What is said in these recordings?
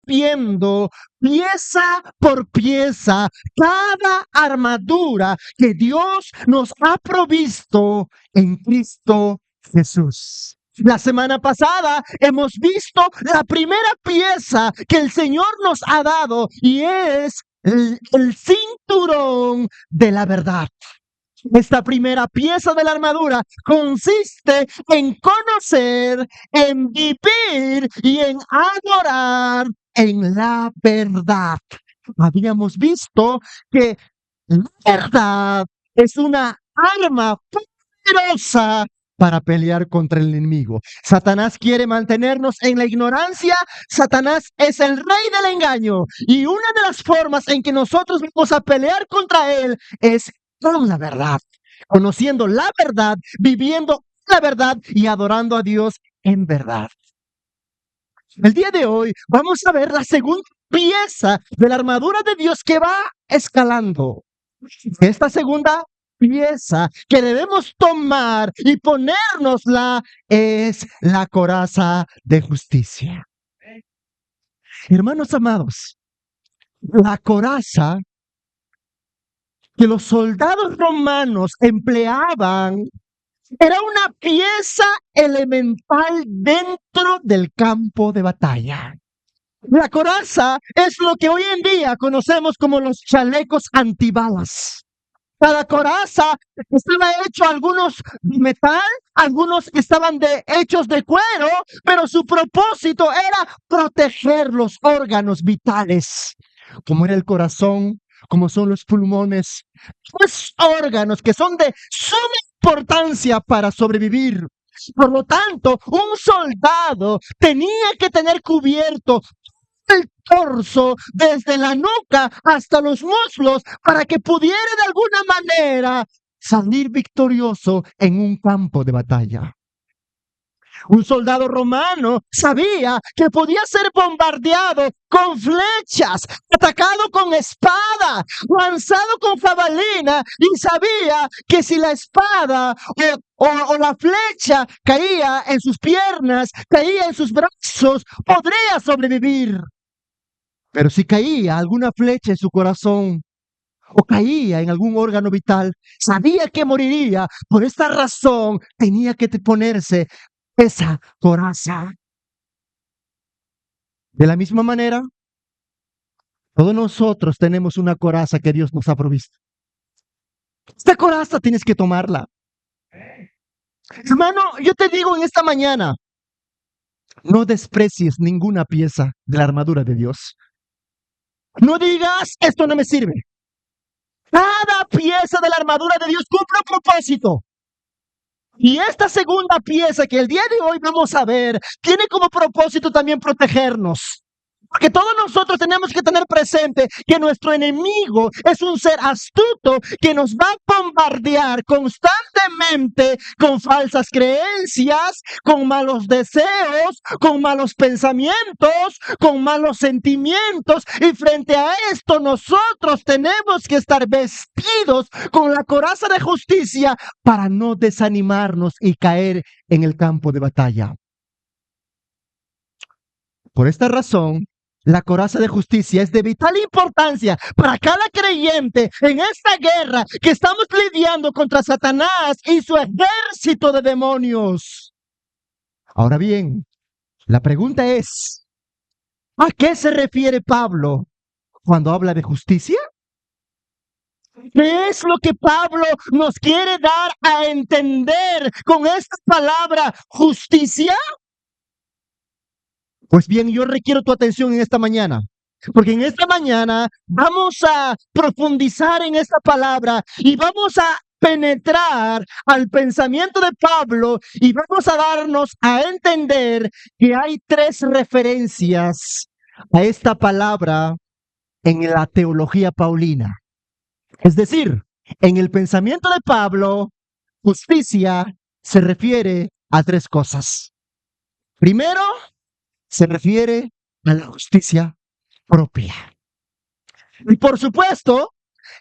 rompiendo pieza por pieza cada armadura que Dios nos ha provisto en Cristo Jesús. La semana pasada hemos visto la primera pieza que el Señor nos ha dado y es el cinturón de la verdad. Esta primera pieza de la armadura consiste en conocer, en vivir y en adorar en la verdad. Habíamos visto que la verdad es una arma poderosa para pelear contra el enemigo. Satanás quiere mantenernos en la ignorancia. Satanás es el rey del engaño. Y una de las formas en que nosotros vamos a pelear contra él es con la verdad, conociendo la verdad, viviendo la verdad y adorando a Dios en verdad. El día de hoy vamos a ver la segunda pieza de la armadura de Dios que va escalando. Esta segunda pieza que debemos tomar y ponérnosla es la coraza de justicia. Hermanos amados, la coraza que los soldados romanos empleaban era una pieza elemental dentro del campo de batalla. La coraza es lo que hoy en día conocemos como los chalecos antibalas. Cada coraza estaba hecho algunos de metal, algunos estaban hechos de cuero, pero su propósito era proteger los órganos vitales, como era el corazón, como son los pulmones, pues órganos que son de suma importancia para sobrevivir. Por lo tanto, un soldado tenía que tener cubierto el torso desde la nuca hasta los muslos para que pudiera de alguna manera salir victorioso en un campo de batalla. Un soldado romano sabía que podía ser bombardeado con flechas, atacado con espada, lanzado con jabalina, y sabía que si la espada o la flecha caía en sus piernas, caía en sus brazos, podría sobrevivir. Pero si caía alguna flecha en su corazón o caía en algún órgano vital, sabía que moriría. Por esta razón tenía que ponerse esa coraza. De la misma manera, todos nosotros tenemos una coraza que Dios nos ha provisto. Esta coraza tienes que tomarla. Hermano, yo te digo en esta mañana, no desprecies ninguna pieza de la armadura de Dios. No digas, esto no me sirve. Cada pieza de la armadura de Dios cumple un propósito. Y esta segunda pieza que el día de hoy vamos a ver, tiene como propósito también protegernos. Porque todos nosotros tenemos que tener presente que nuestro enemigo es un ser astuto que nos va a bombardear constantemente con falsas creencias, con malos deseos, con malos pensamientos, con malos sentimientos. Y frente a esto nosotros tenemos que estar vestidos con la coraza de justicia para no desanimarnos y caer en el campo de batalla. Por esta razón, la coraza de justicia es de vital importancia para cada creyente en esta guerra que estamos lidiando contra Satanás y su ejército de demonios. Ahora bien, la pregunta es, ¿a qué se refiere Pablo cuando habla de justicia? ¿Qué es lo que Pablo nos quiere dar a entender con esta palabra justicia? Pues bien, yo requiero tu atención en esta mañana, porque en esta mañana vamos a profundizar en esta palabra y vamos a penetrar al pensamiento de Pablo y vamos a darnos a entender que hay 3 referencias a esta palabra en la teología paulina. Es decir, en el pensamiento de Pablo, justicia se refiere a 3 cosas. Primero, se refiere a la justicia propia. Y por supuesto,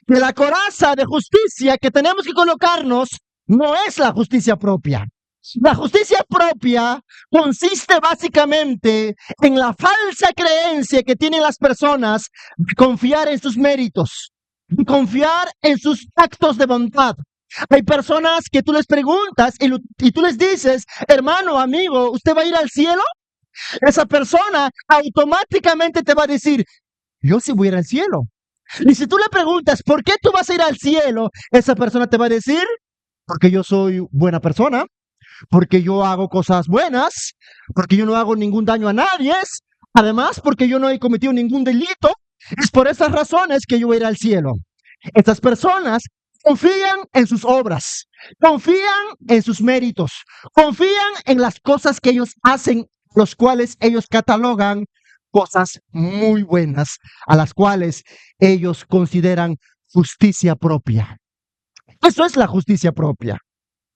que la coraza de justicia que tenemos que colocarnos no es la justicia propia. La justicia propia consiste básicamente en la falsa creencia que tienen las personas de confiar en sus méritos, de confiar en sus actos de bondad. Hay personas que tú les preguntas y tú les dices, hermano, amigo, ¿usted va a ir al cielo? Esa persona automáticamente te va a decir, yo sí voy a ir al cielo. Y si tú le preguntas, ¿por qué tú vas a ir al cielo? Esa persona te va a decir, porque yo soy buena persona, porque yo hago cosas buenas, porque yo no hago ningún daño a nadie, además porque yo no he cometido ningún delito. Es por esas razones que yo voy a ir al cielo. Estas personas confían en sus obras, confían en sus méritos, confían en las cosas que ellos hacen, los cuales ellos catalogan cosas muy buenas, a las cuales ellos consideran justicia propia. Eso es la justicia propia.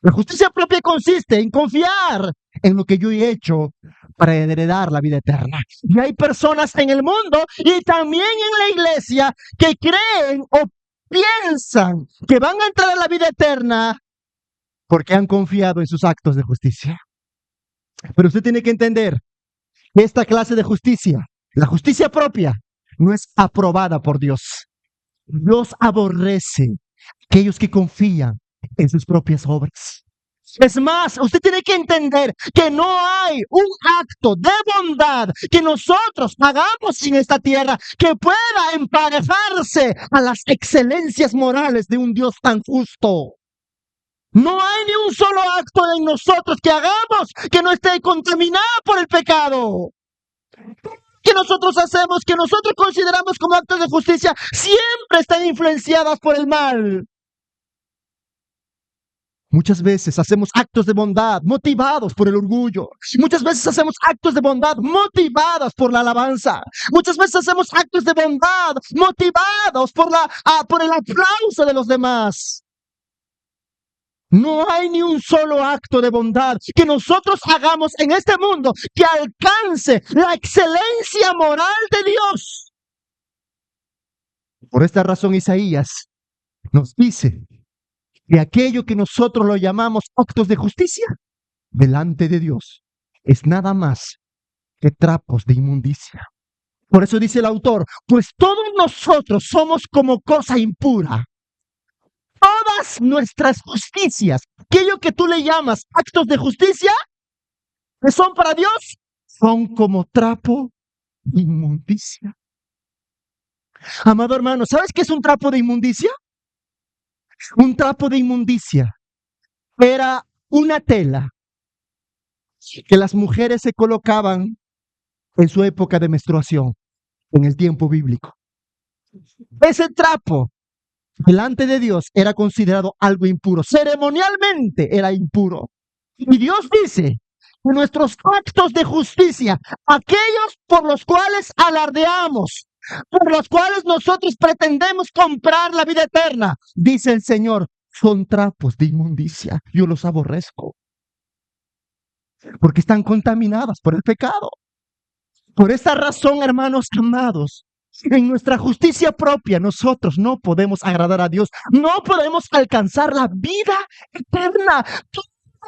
La justicia propia consiste en confiar en lo que yo he hecho para heredar la vida eterna. Y hay personas en el mundo y también en la iglesia que creen o piensan que van a entrar a la vida eterna porque han confiado en sus actos de justicia. Pero usted tiene que entender que esta clase de justicia, la justicia propia, no es aprobada por Dios. Dios aborrece a aquellos que confían en sus propias obras. Es más, usted tiene que entender que no hay un acto de bondad que nosotros hagamos en esta tierra que pueda emparejarse a las excelencias morales de un Dios tan justo. No hay ni un solo acto en nosotros que hagamos que no esté contaminado por el pecado. Que nosotros hacemos, que nosotros consideramos como actos de justicia, siempre están influenciadas por el mal. Muchas veces hacemos actos de bondad motivados por el orgullo. Muchas veces hacemos actos de bondad motivados por la alabanza. Muchas veces hacemos actos de bondad motivados por el aplauso de los demás. No hay ni un solo acto de bondad que nosotros hagamos en este mundo que alcance la excelencia moral de Dios. Por esta razón, Isaías nos dice que aquello que nosotros lo llamamos actos de justicia delante de Dios es nada más que trapos de inmundicia. Por eso dice el autor, pues todos nosotros somos como cosa impura. Todas nuestras justicias, aquello que tú le llamas actos de justicia, que son para Dios, son como trapo de inmundicia. Amado hermano, ¿sabes qué es un trapo de inmundicia? Un trapo de inmundicia era una tela que las mujeres se colocaban en su época de menstruación, en el tiempo bíblico. Ese trapo delante de Dios era considerado algo impuro, ceremonialmente era impuro. Y Dios dice que nuestros actos de justicia, aquellos por los cuales alardeamos, por los cuales nosotros pretendemos comprar la vida eterna, dice el Señor, son trapos de inmundicia. Yo los aborrezco, porque están contaminadas por el pecado. Por esta razón, hermanos amados, en nuestra justicia propia nosotros no podemos agradar a Dios, no podemos alcanzar la vida eterna.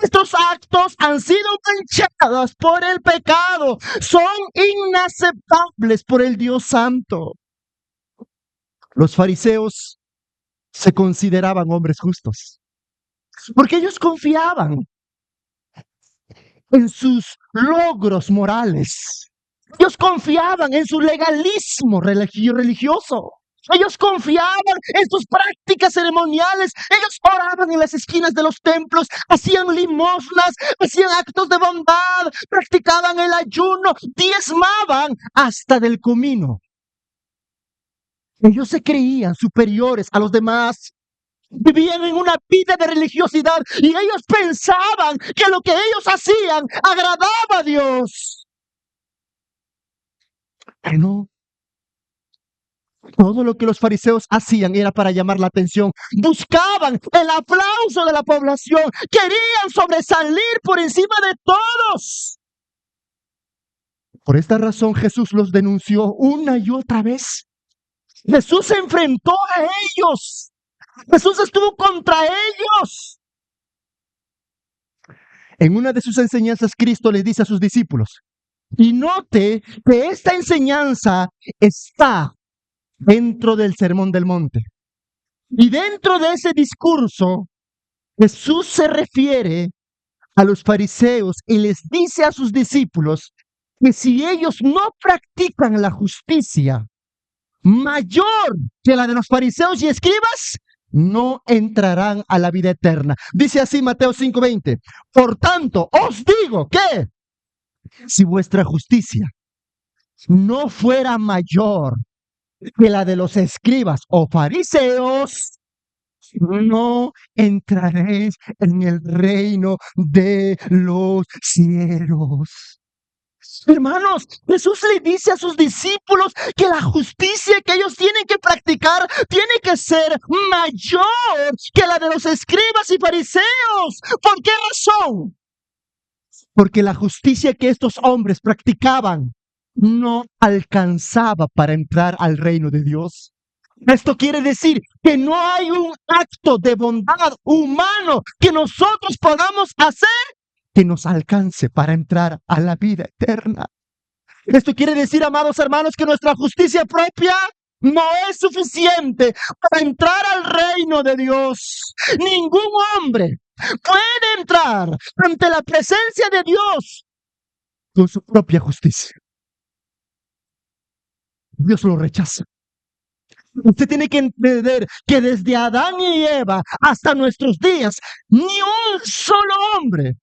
Estos actos han sido manchados por el pecado, son inaceptables por el Dios Santo. Los fariseos se consideraban hombres justos, porque ellos confiaban en sus logros morales. Ellos confiaban en su legalismo religioso. Ellos confiaban en sus prácticas ceremoniales. Ellos oraban en las esquinas de los templos, hacían limosnas, hacían actos de bondad, practicaban el ayuno, diezmaban hasta del comino. Ellos se creían superiores a los demás. Vivían en una vida de religiosidad y ellos pensaban que lo que ellos hacían agradaba a Dios. Pero no. Todo lo que los fariseos hacían era para llamar la atención. Buscaban el aplauso de la población. Querían sobresalir por encima de todos. Por esta razón Jesús los denunció una y otra vez. Jesús se enfrentó a ellos. Jesús estuvo contra ellos. En una de sus enseñanzas, Cristo le dice a sus discípulos, y note que esta enseñanza está dentro del Sermón del Monte. Y dentro de ese discurso, Jesús se refiere a los fariseos y les dice a sus discípulos que si ellos no practican la justicia mayor que la de los fariseos y escribas, no entrarán a la vida eterna. Dice así Mateo 5:20. Por tanto, os digo que si vuestra justicia no fuera mayor que la de los escribas o fariseos, no entraréis en el reino de los cielos. Hermanos, Jesús le dice a sus discípulos que la justicia que ellos tienen que practicar tiene que ser mayor que la de los escribas y fariseos. ¿Por qué razón? Porque la justicia que estos hombres practicaban no alcanzaba para entrar al reino de Dios. Esto quiere decir que no hay un acto de bondad humano que nosotros podamos hacer que nos alcance para entrar a la vida eterna. Esto quiere decir, amados hermanos, que nuestra justicia propia no es suficiente para entrar al reino de Dios. Ningún hombre puede entrar ante la presencia de Dios con su propia justicia. Dios lo rechaza. Usted tiene que entender que desde Adán y Eva hasta nuestros días, ni un solo hombre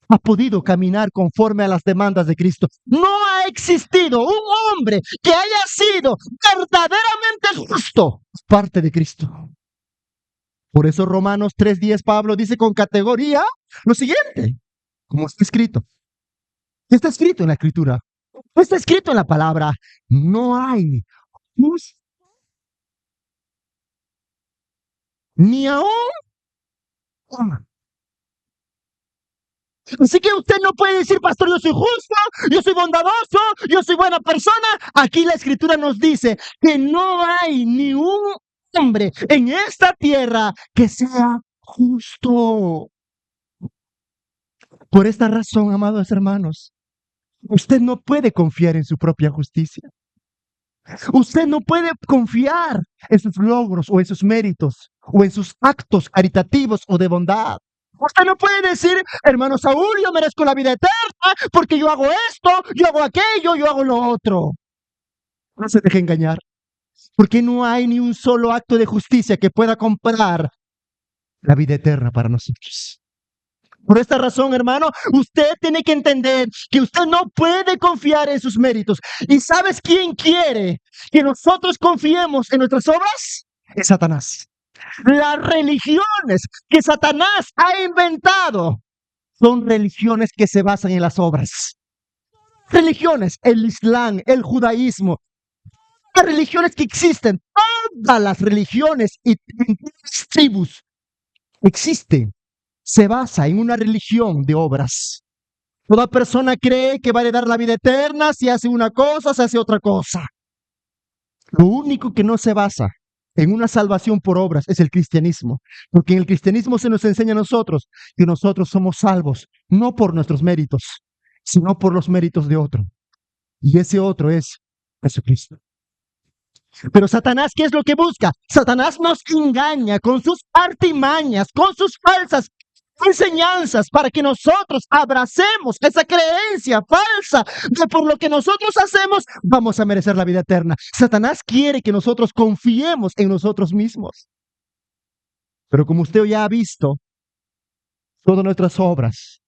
ha podido caminar conforme a las demandas de Cristo. No ha existido un hombre que haya sido verdaderamente justo parte de Cristo. Por eso Romanos 3:10 Pablo dice con categoría lo siguiente, como está escrito. ¿Qué está escrito en la Escritura? ¿Qué está escrito en la palabra? No hay justo ni aún uno. Así que usted no puede decir, pastor, yo soy justo, yo soy bondadoso, yo soy buena persona. Aquí la Escritura nos dice que no hay ni un hombre en esta tierra que sea justo. Por esta razón, amados hermanos, usted no puede confiar en su propia justicia. Usted no puede confiar en sus logros o en sus méritos o en sus actos caritativos o de bondad. Usted no puede decir, hermano Saúl, yo merezco la vida eterna porque yo hago esto, yo hago aquello, yo hago lo otro. No se deje engañar, porque no hay ni un solo acto de justicia que pueda comprar la vida eterna para nosotros. Por esta razón, hermano, usted tiene que entender que usted no puede confiar en sus méritos. ¿Y sabes quién quiere que nosotros confiemos en nuestras obras? Es Satanás. Las religiones que Satanás ha inventado son religiones que se basan en las obras. Religiones, el Islam, el judaísmo, las religiones que existen, todas las religiones y tribus existen, se basa en una religión de obras. Toda persona cree que va a heredar la vida eterna si hace una cosa, si hace otra cosa. Lo único que no se basa en una salvación por obras es el cristianismo, porque en el cristianismo se nos enseña a nosotros que nosotros somos salvos, no por nuestros méritos, sino por los méritos de otro. Y ese otro es Jesucristo. Pero Satanás, ¿qué es lo que busca? Satanás nos engaña con sus artimañas, con sus falsas enseñanzas para que nosotros abracemos esa creencia falsa de por lo que nosotros hacemos vamos a merecer la vida eterna. Satanás quiere que nosotros confiemos en nosotros mismos. Pero como usted ya ha visto, todas nuestras obras,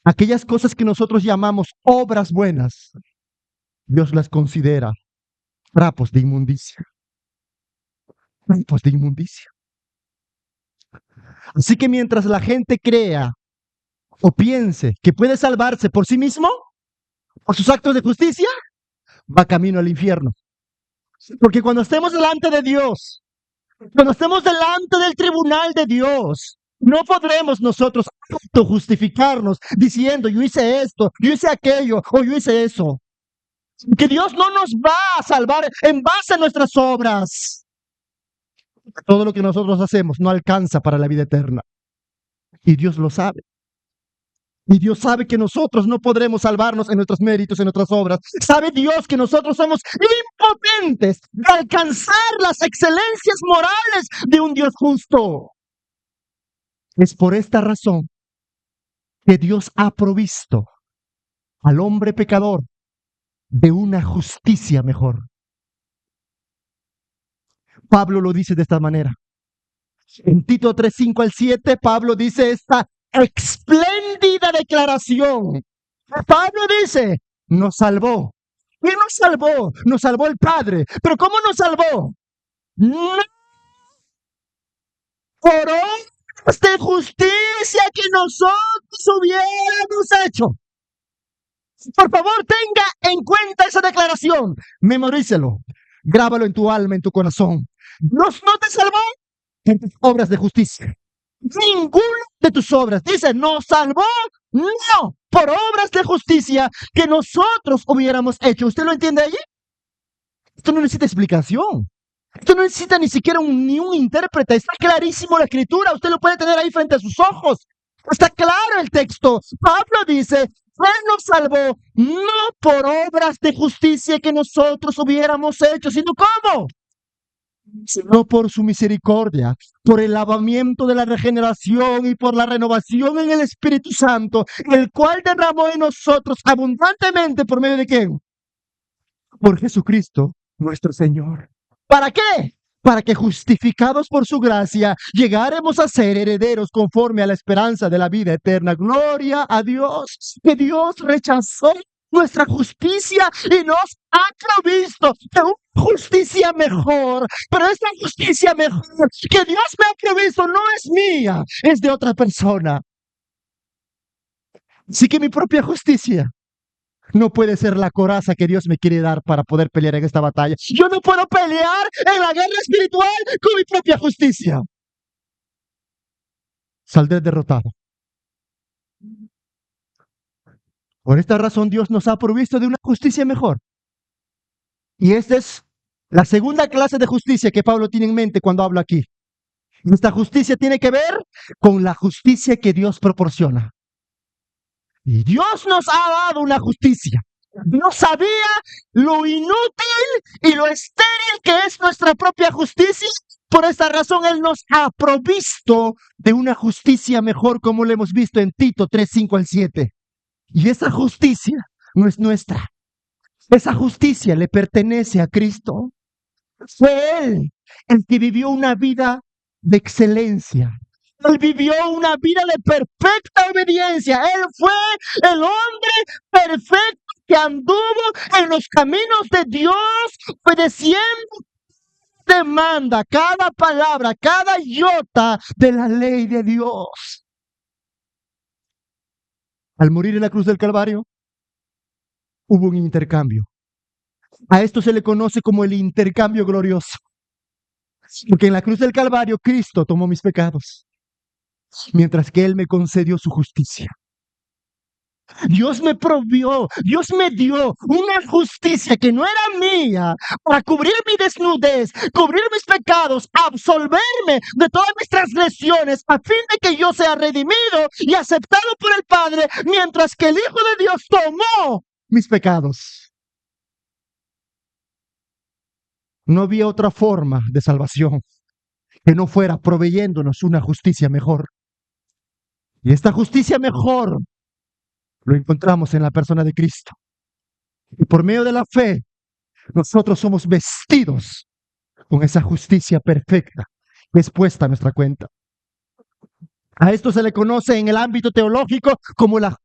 aquellas cosas que nosotros llamamos obras buenas, Dios las considera trapos de inmundicia. Trapos de inmundicia. Así que mientras la gente crea o piense que puede salvarse por sí mismo, por sus actos de justicia, va camino al infierno. Porque cuando estemos delante de Dios, cuando estemos delante del tribunal de Dios, no podremos nosotros autojustificarnos diciendo yo hice esto, yo hice aquello o yo hice eso. Que Dios no nos va a salvar en base a nuestras obras. Todo lo que nosotros hacemos no alcanza para la vida eterna. Y Dios lo sabe. Y Dios sabe que nosotros no podremos salvarnos en nuestros méritos, en nuestras obras. Sabe Dios que nosotros somos impotentes de alcanzar las excelencias morales de un Dios justo. Es por esta razón que Dios ha provisto al hombre pecador de una justicia mejor. Pablo lo dice de esta manera. En Tito 3, 5 al 7, Pablo dice esta espléndida declaración. Pablo dice, nos salvó. ¿Quién nos salvó? Nos salvó el Padre. ¿Pero cómo nos salvó? No por obras de justicia que nosotros hubiéramos hecho. Por favor, tenga en cuenta esa declaración. Memorícelo. Grábalo en tu alma, en tu corazón. Dios no te salvó por tus obras de justicia. Ninguna de tus obras. Dice, nos salvó, no, por obras de justicia que nosotros hubiéramos hecho. ¿Usted lo entiende allí? Esto no necesita explicación. Esto no necesita ni siquiera ni un intérprete. Está clarísimo la escritura. Usted lo puede tener ahí frente a sus ojos. Está claro el texto. Pablo dice, Él nos salvó no por obras de justicia que nosotros hubiéramos hecho, sino ¿cómo? Sino por su misericordia, por el lavamiento de la regeneración y por la renovación en el Espíritu Santo, el cual derramó en nosotros abundantemente por medio de ¿quién? Por Jesucristo, nuestro Señor. ¿Para qué? Para que justificados por su gracia, llegáramos a ser herederos conforme a la esperanza de la vida eterna. Gloria a Dios, que Dios rechazó nuestra justicia y nos ha provisto de una justicia mejor. Pero esta justicia mejor que Dios me ha provisto no es mía, es de otra persona. Así que mi propia justicia no puede ser la coraza que Dios me quiere dar para poder pelear en esta batalla. Yo no puedo pelear en la guerra espiritual con mi propia justicia. Saldré derrotado. Por esta razón Dios nos ha provisto de una justicia mejor. Y esta es la segunda clase de justicia que Pablo tiene en mente cuando habla aquí. Esta justicia tiene que ver con la justicia que Dios proporciona. Y Dios nos ha dado una justicia. Dios sabía lo inútil y lo estéril que es nuestra propia justicia. Por esta razón Él nos ha provisto de una justicia mejor, como lo hemos visto en Tito 3, 5 al 7. Y esa justicia no es nuestra. Esa justicia le pertenece a Cristo. Fue Él el que vivió una vida de excelencia. Él vivió una vida de perfecta obediencia. Él fue el hombre perfecto que anduvo en los caminos de Dios, obedeciendo cada demanda, cada palabra, cada iota de la ley de Dios. Al morir en la cruz del Calvario, hubo un intercambio. A esto se le conoce como el intercambio glorioso. Porque en la cruz del Calvario, Cristo tomó mis pecados, mientras que Él me concedió su justicia. Dios me provió, Dios me dio una justicia que no era mía para cubrir mi desnudez, cubrir mis pecados, absolverme de todas mis transgresiones, a fin de que yo sea redimido y aceptado por el Padre, mientras que el Hijo de Dios tomó mis pecados. No había otra forma de salvación que no fuera proveyéndonos una justicia mejor. Y esta justicia mejor lo encontramos en la persona de Cristo. Y por medio de la fe, nosotros somos vestidos con esa justicia perfecta que es puesta a nuestra cuenta. A esto se le conoce en el ámbito teológico como la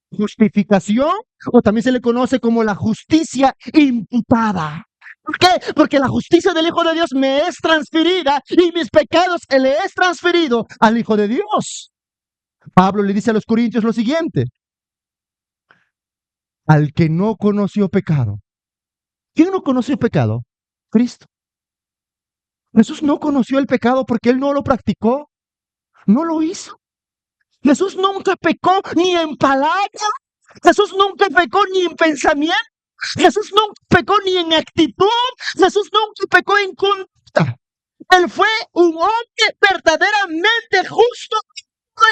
justificación, o también se le conoce como la justicia imputada. ¿Por qué? Porque la justicia del Hijo de Dios me es transferida y mis pecados le es transferido al Hijo de Dios. Pablo le dice a los Corintios lo siguiente: al que no conoció pecado. ¿Quién no conoció pecado? Cristo. Jesús no conoció el pecado porque Él no lo practicó, no lo hizo. Jesús nunca pecó ni en palabra, Jesús nunca pecó ni en pensamiento, Jesús nunca pecó ni en actitud, Jesús nunca pecó en conducta. Él fue un hombre verdaderamente justo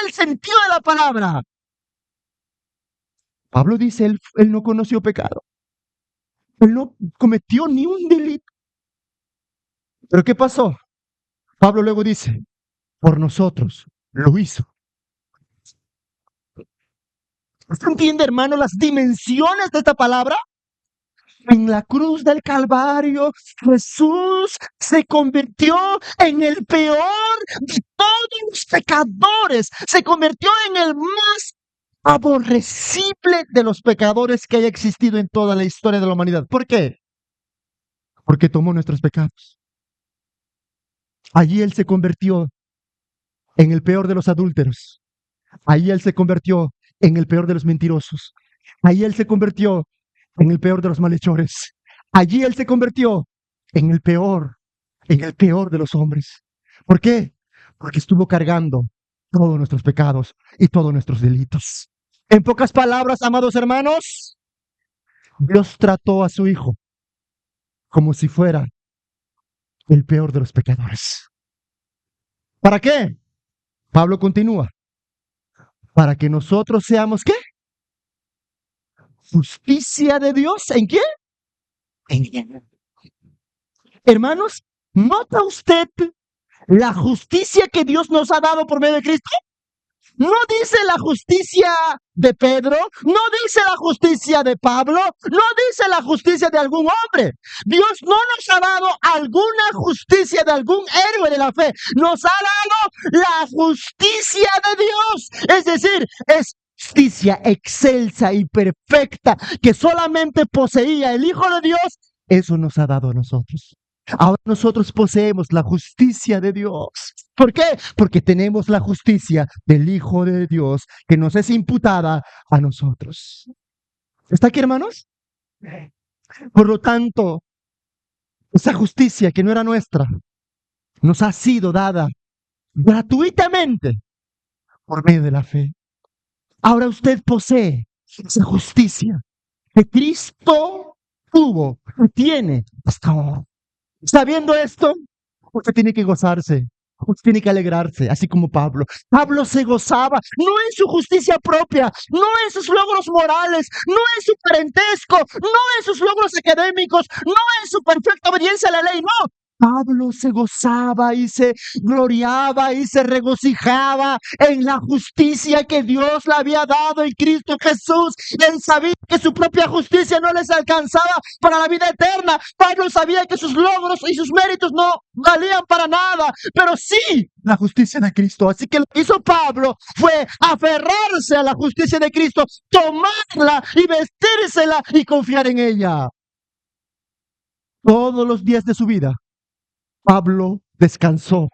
en el sentido de la palabra. Pablo dice, él no conoció pecado. Él no cometió ni un delito. ¿Pero qué pasó? Pablo luego dice, por nosotros lo hizo. ¿Usted entiende, hermano, las dimensiones de esta palabra? En la cruz del Calvario, Jesús se convirtió en el peor de todos los pecadores. Se convirtió en el más aborrecible de los pecadores que haya existido en toda la historia de la humanidad. ¿Por qué? Porque tomó nuestros pecados. Allí Él se convirtió en el peor de los adúlteros. Allí Él se convirtió en el peor de los mentirosos. Allí Él se convirtió en el peor de los malhechores. Allí Él se convirtió en el peor de los hombres. ¿Por qué? Porque estuvo cargando todos nuestros pecados y todos nuestros delitos. En pocas palabras, amados hermanos, Dios trató a su Hijo como si fuera el peor de los pecadores. ¿Para qué? Pablo continúa. Para que nosotros seamos, ¿qué? Justicia de Dios. ¿En qué? En quién. Hermanos, ¿nota usted la justicia que Dios nos ha dado por medio de Cristo? No dice la justicia de Pedro, no dice la justicia de Pablo, no dice la justicia de algún hombre. Dios no nos ha dado alguna justicia de algún héroe de la fe, nos ha dado la justicia de Dios. Es decir, es justicia excelsa y perfecta que solamente poseía el Hijo de Dios. Eso nos ha dado a nosotros. Ahora nosotros poseemos la justicia de Dios. ¿Por qué? Porque tenemos la justicia del Hijo de Dios que nos es imputada a nosotros. ¿Está aquí, hermanos? Por lo tanto, esa justicia que no era nuestra nos ha sido dada gratuitamente por medio de la fe. Ahora usted posee esa justicia que Cristo tuvo y tiene hasta ahora. Sabiendo esto, usted tiene que gozarse, usted tiene que alegrarse, así como Pablo. Pablo se gozaba, no en su justicia propia, no en sus logros morales, no en su parentesco, no en sus logros académicos, no en su perfecta obediencia a la ley, no. Pablo se gozaba y se gloriaba y se regocijaba en la justicia que Dios le había dado en Cristo Jesús. Él sabía que su propia justicia no les alcanzaba para la vida eterna. Pablo sabía que sus logros y sus méritos no valían para nada, pero sí la justicia de Cristo. Así que lo que hizo Pablo fue aferrarse a la justicia de Cristo, tomarla y vestírsela y confiar en ella. Todos los días de su vida, Pablo descansó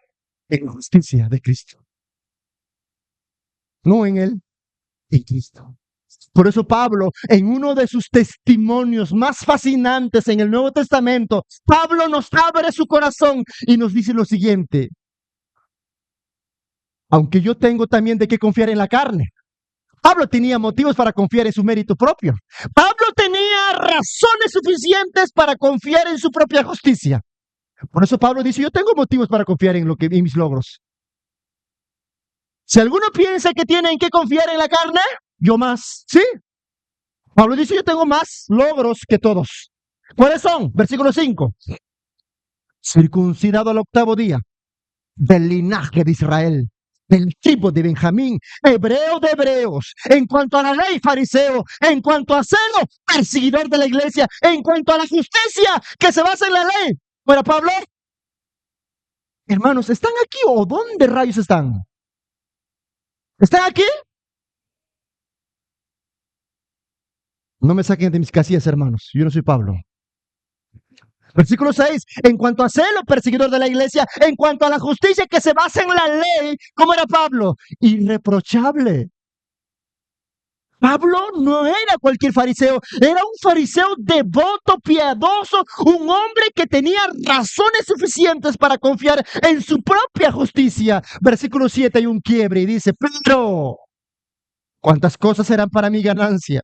en la justicia de Cristo. No en él, en Cristo. Por eso Pablo, en uno de sus testimonios más fascinantes en el Nuevo Testamento, Pablo nos abre su corazón y nos dice lo siguiente: aunque yo tengo también de qué confiar en la carne. Pablo tenía motivos para confiar en su mérito propio. Pablo tenía razones suficientes para confiar en su propia justicia. Por eso Pablo dice, yo tengo motivos para confiar en mis logros. Si alguno piensa que tienen que confiar en la carne, yo más. ¿Sí? Pablo dice, yo tengo más logros que todos. ¿Cuáles son? Versículo 5. Circuncidado al 8º día, del linaje de Israel, del tribu de Benjamín, hebreo de hebreos, en cuanto a la ley, fariseo, en cuanto a celo, perseguidor de la iglesia, en cuanto a la justicia que se basa en la ley. Bueno, Pablo, hermanos, ¿están aquí o dónde rayos están? ¿Están aquí? No me saquen de mis casillas, hermanos. Yo no soy Pablo. Versículo 6. En cuanto a celo, perseguidor de la iglesia, en cuanto a la justicia que se basa en la ley, ¿cómo era Pablo? Irreprochable. Pablo no era cualquier fariseo, era un fariseo devoto, piadoso, un hombre que tenía razones suficientes para confiar en su propia justicia. Versículo 7 hay un quiebre y dice, pero ¿cuántas cosas eran para mi ganancia?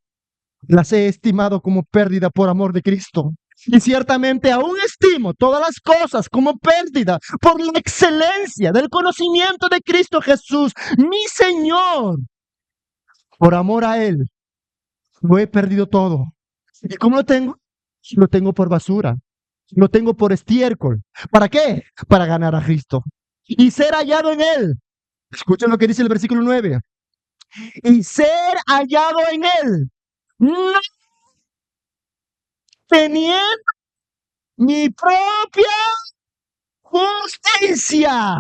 Las he estimado como pérdida por amor de Cristo. Y ciertamente aún estimo todas las cosas como pérdida por la excelencia del conocimiento de Cristo Jesús, mi Señor. Por amor a Él, Lo he perdido todo. ¿Y cómo lo tengo? Lo tengo por basura. Lo tengo por estiércol. ¿Para qué? Para ganar a Cristo y ser hallado en Él. Escuchen lo que dice el versículo 9. Y ser hallado en Él, no teniendo mi propia justicia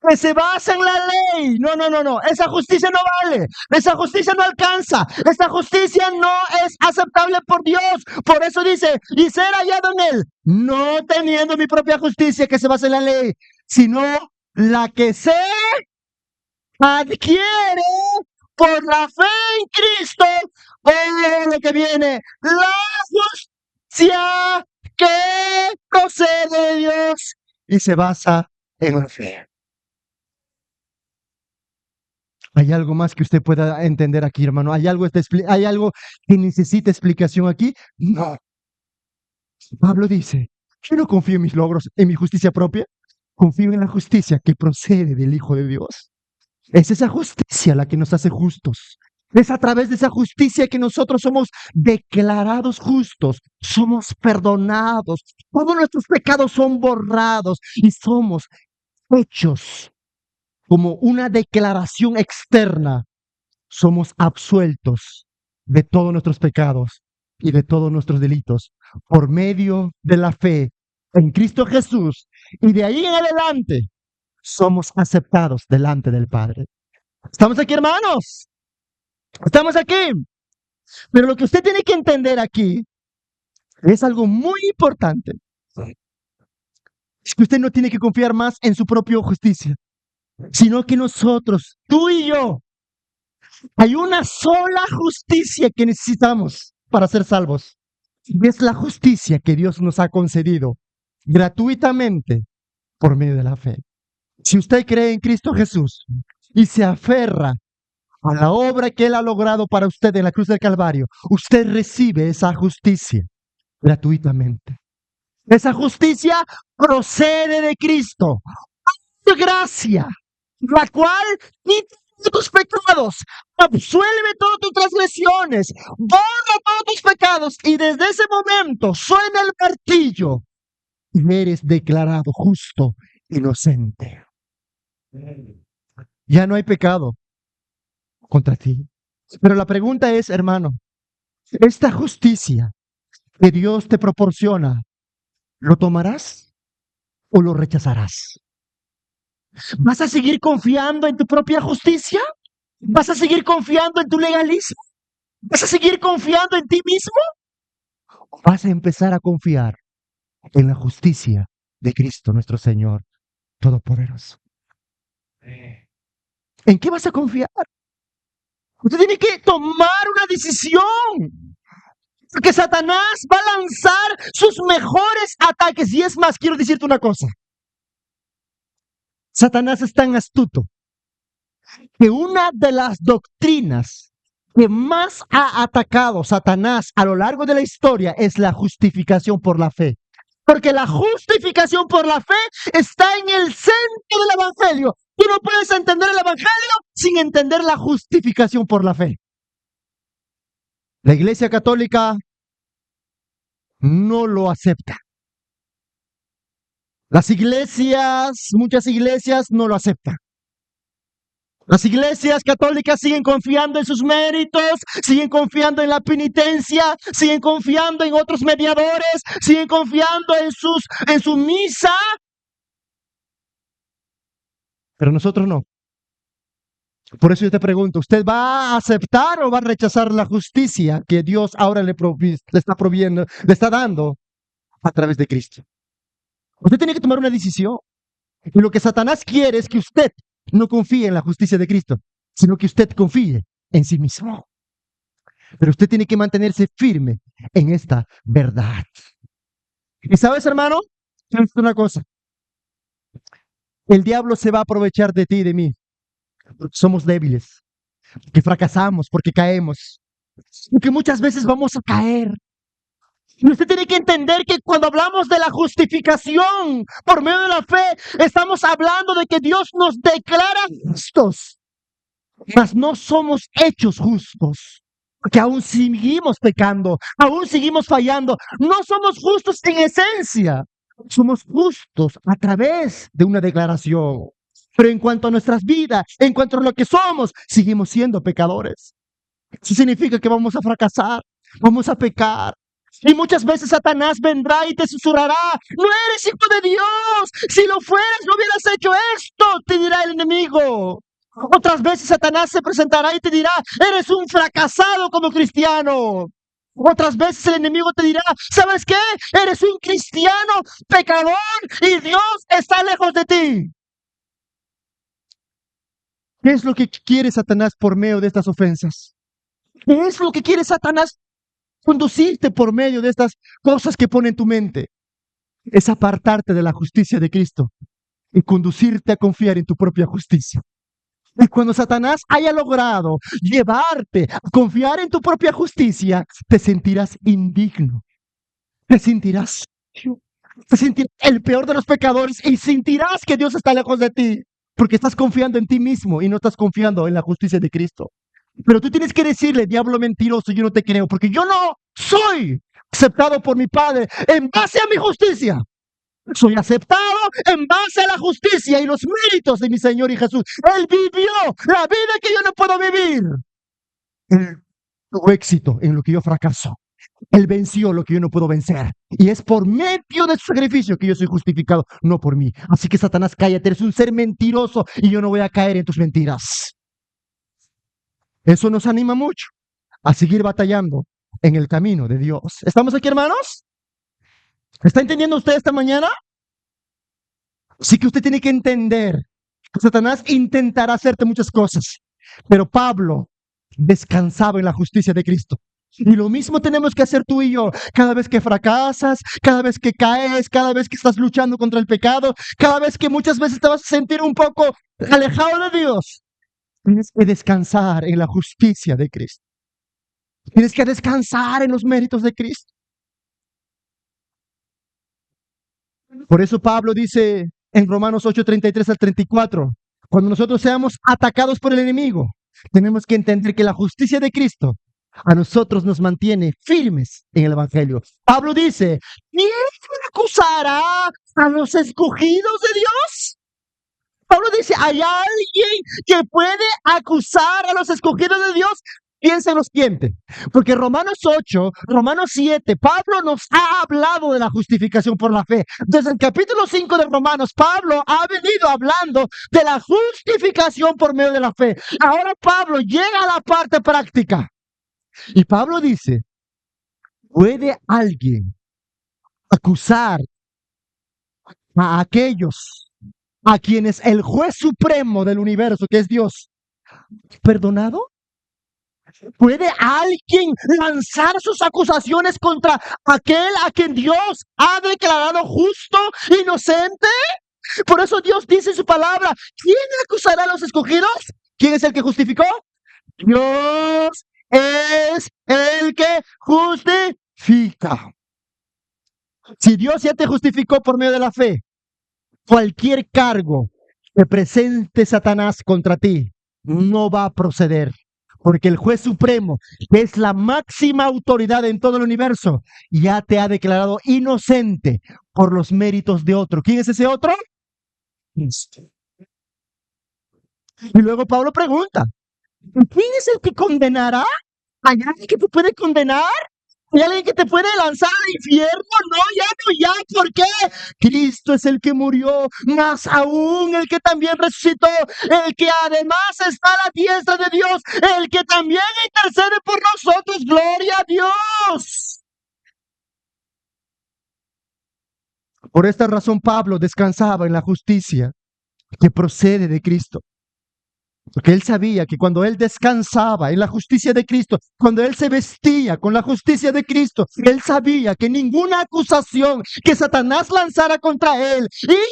que se basa en la ley. No, no, no, no. Esa justicia no vale. Esa justicia no alcanza. Esa justicia no es aceptable por Dios. Por eso dice, y ser hallado en Él, no teniendo mi propia justicia que se basa en la ley, sino la que se adquiere por la fe en Cristo. Lo que viene, la justicia que procede de Dios y se basa en la fe. ¿Hay algo más que usted pueda entender aquí, hermano? ¿Hay algo que necesita explicación aquí? No. Pablo dice, yo no confío en mis logros, en mi justicia propia. Confío en la justicia que procede del Hijo de Dios. Es esa justicia la que nos hace justos. Es a través de esa justicia que nosotros somos declarados justos, somos perdonados, todos nuestros pecados son borrados y somos hechos como una declaración externa. Somos absueltos de todos nuestros pecados y de todos nuestros delitos por medio de la fe en Cristo Jesús. Y de ahí en adelante somos aceptados delante del Padre. ¿Estamos aquí, hermanos? Estamos aquí. Pero lo que usted tiene que entender aquí es algo muy importante. Es que usted no tiene que confiar más en su propia justicia, sino que nosotros, tú y yo, hay una sola justicia que necesitamos para ser salvos. Y es la justicia que Dios nos ha concedido gratuitamente por medio de la fe. Si usted cree en Cristo Jesús y se aferra a la obra que Él ha logrado para usted en la cruz del Calvario, usted recibe esa justicia gratuitamente. Esa justicia procede de Cristo. Gracia, la cual quita tus pecados, absuelve todas tus transgresiones, borra todos tus pecados, y desde ese momento suena el martillo y eres declarado justo, inocente. Ya no hay pecado contra ti. Pero la pregunta es, hermano, esta justicia que Dios te proporciona, ¿lo tomarás o lo rechazarás? ¿Vas a seguir confiando en tu propia justicia? ¿Vas a seguir confiando en tu legalismo? ¿Vas a seguir confiando en ti mismo? ¿O vas a empezar a confiar en la justicia de Cristo nuestro Señor Todopoderoso? ¿En qué vas a confiar? Usted tiene que tomar una decisión. Porque Satanás va a lanzar sus mejores ataques. Y es más, quiero decirte una cosa. Satanás es tan astuto que una de las doctrinas que más ha atacado Satanás a lo largo de la historia es la justificación por la fe. Porque la justificación por la fe está en el centro del Evangelio. Tú no puedes entender el Evangelio sin entender la justificación por la fe. La Iglesia Católica no lo acepta. Muchas iglesias no lo aceptan. Las iglesias católicas siguen confiando en sus méritos, siguen confiando en la penitencia, siguen confiando en otros mediadores, siguen confiando en su misa. Pero nosotros no. Por eso yo te pregunto, ¿usted va a aceptar o va a rechazar la justicia que Dios ahora le está proviendo, le está dando a través de Cristo? Usted tiene que tomar una decisión. Y lo que Satanás quiere es que usted no confíe en la justicia de Cristo, sino que usted confíe en sí mismo. Pero usted tiene que mantenerse firme en esta verdad. ¿Y sabes, hermano? Es una cosa. El diablo se va a aprovechar de ti y de mí. Porque somos débiles, porque fracasamos, porque caemos, porque muchas veces vamos a caer. Y usted tiene que entender que cuando hablamos de la justificación por medio de la fe, estamos hablando de que Dios nos declara justos, mas no somos hechos justos. Porque aún seguimos pecando, aún seguimos fallando. No somos justos en esencia, somos justos a través de una declaración. Pero en cuanto a nuestras vidas, en cuanto a lo que somos, seguimos siendo pecadores. Eso significa que vamos a fracasar, vamos a pecar. Y muchas veces Satanás vendrá y te susurrará: no eres hijo de Dios, si lo fueras no hubieras hecho esto, te dirá el enemigo. Otras veces Satanás se presentará y te dirá: eres un fracasado como cristiano. Otras veces el enemigo te dirá: ¿sabes qué? Eres un cristiano pecador y Dios está lejos de ti. ¿Qué es lo que quiere Satanás por medio de estas ofensas? ¿Qué es lo que quiere Satanás conducirte por medio de estas cosas que pone en tu mente? Es apartarte de la justicia de Cristo y conducirte a confiar en tu propia justicia. Y cuando Satanás haya logrado llevarte a confiar en tu propia justicia, te sentirás indigno, te sentirás el peor de los pecadores y sentirás que Dios está lejos de ti, porque estás confiando en ti mismo y no estás confiando en la justicia de Cristo. Pero tú tienes que decirle: diablo mentiroso, yo no te creo, porque yo no soy aceptado por mi Padre en base a mi justicia. Soy aceptado en base a la justicia y los méritos de mi Señor y Jesús. Él vivió la vida que yo no puedo vivir. Él tuvo éxito en lo que yo fracaso. Él venció lo que yo no puedo vencer. Y es por medio de su sacrificio que yo soy justificado, no por mí. Así que Satanás, cállate, eres un ser mentiroso y yo no voy a caer en tus mentiras. Eso nos anima mucho a seguir batallando en el camino de Dios. ¿Estamos aquí, hermanos? ¿Está entendiendo usted esta mañana? Así que usted tiene que entender que Satanás intentará hacerte muchas cosas, pero Pablo descansaba en la justicia de Cristo. Y lo mismo tenemos que hacer tú y yo. Cada vez que fracasas, cada vez que caes, cada vez que estás luchando contra el pecado, cada vez que muchas veces te vas a sentir un poco alejado de Dios, tienes que descansar en la justicia de Cristo. Tienes que descansar en los méritos de Cristo. Por eso Pablo dice en Romanos 8:33 al 34, cuando nosotros seamos atacados por el enemigo, tenemos que entender que la justicia de Cristo a nosotros nos mantiene firmes en el Evangelio. Pablo dice: ¿quién acusará a los escogidos de Dios? Pablo dice: ¿hay alguien que puede acusar a los escogidos de Dios? Piensa en lo siguiente, porque Romanos 8, Romanos 7, Pablo nos ha hablado de la justificación por la fe. Desde el capítulo 5 de Romanos, Pablo ha venido hablando de la justificación por medio de la fe. Ahora Pablo llega a la parte práctica. Y Pablo dice: ¿puede alguien acusar a aquellos a quienes el juez supremo del universo, que es Dios, perdonado? ¿Puede alguien lanzar sus acusaciones contra aquel a quien Dios ha declarado justo, inocente? Por eso Dios dice en su palabra: ¿quién acusará a los escogidos? ¿Quién es el que justificó? Dios es el que justifica. Si Dios ya te justificó por medio de la fe, cualquier cargo que presente Satanás contra ti no va a proceder. Porque el juez supremo, que es la máxima autoridad en todo el universo, ya te ha declarado inocente por los méritos de otro. ¿Quién es ese otro? Cristo. Y luego Pablo pregunta: ¿quién es el que condenará? ¿Hay alguien que te puede condenar? ¿Hay alguien que te puede lanzar al infierno? No, ya, ¿por qué? Cristo es el que murió, más aún el que también resucitó, el que además está a la diestra de Dios, el que también intercede por nosotros. ¡Gloria a Dios! Por esta razón Pablo descansaba en la justicia que procede de Cristo. Porque él sabía que cuando él descansaba en la justicia de Cristo, cuando él se vestía con la justicia de Cristo, él sabía que ninguna acusación que Satanás lanzara contra él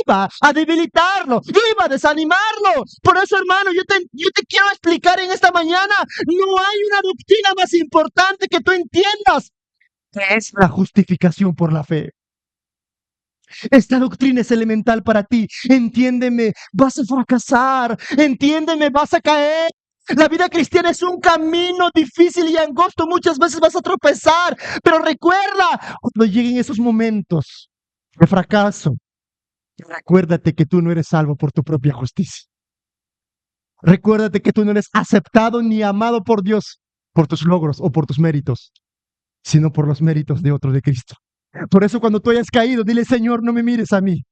iba a debilitarlo, iba a desanimarlo. Por eso, hermano, yo te quiero explicar en esta mañana: no hay una doctrina más importante que tú entiendas, que es la justificación por la fe. Esta doctrina es elemental para ti. Entiéndeme, vas a fracasar. Entiéndeme, vas a caer. La vida cristiana es un camino difícil y angosto. Muchas veces vas a tropezar, pero recuerda, cuando lleguen esos momentos de fracaso, recuérdate que tú no eres salvo por tu propia justicia. Recuérdate que tú no eres aceptado ni amado por Dios por tus logros o por tus méritos, sino por los méritos de otro, de Cristo. Por eso cuando tú hayas caído, dile: Señor, no me mires a mí.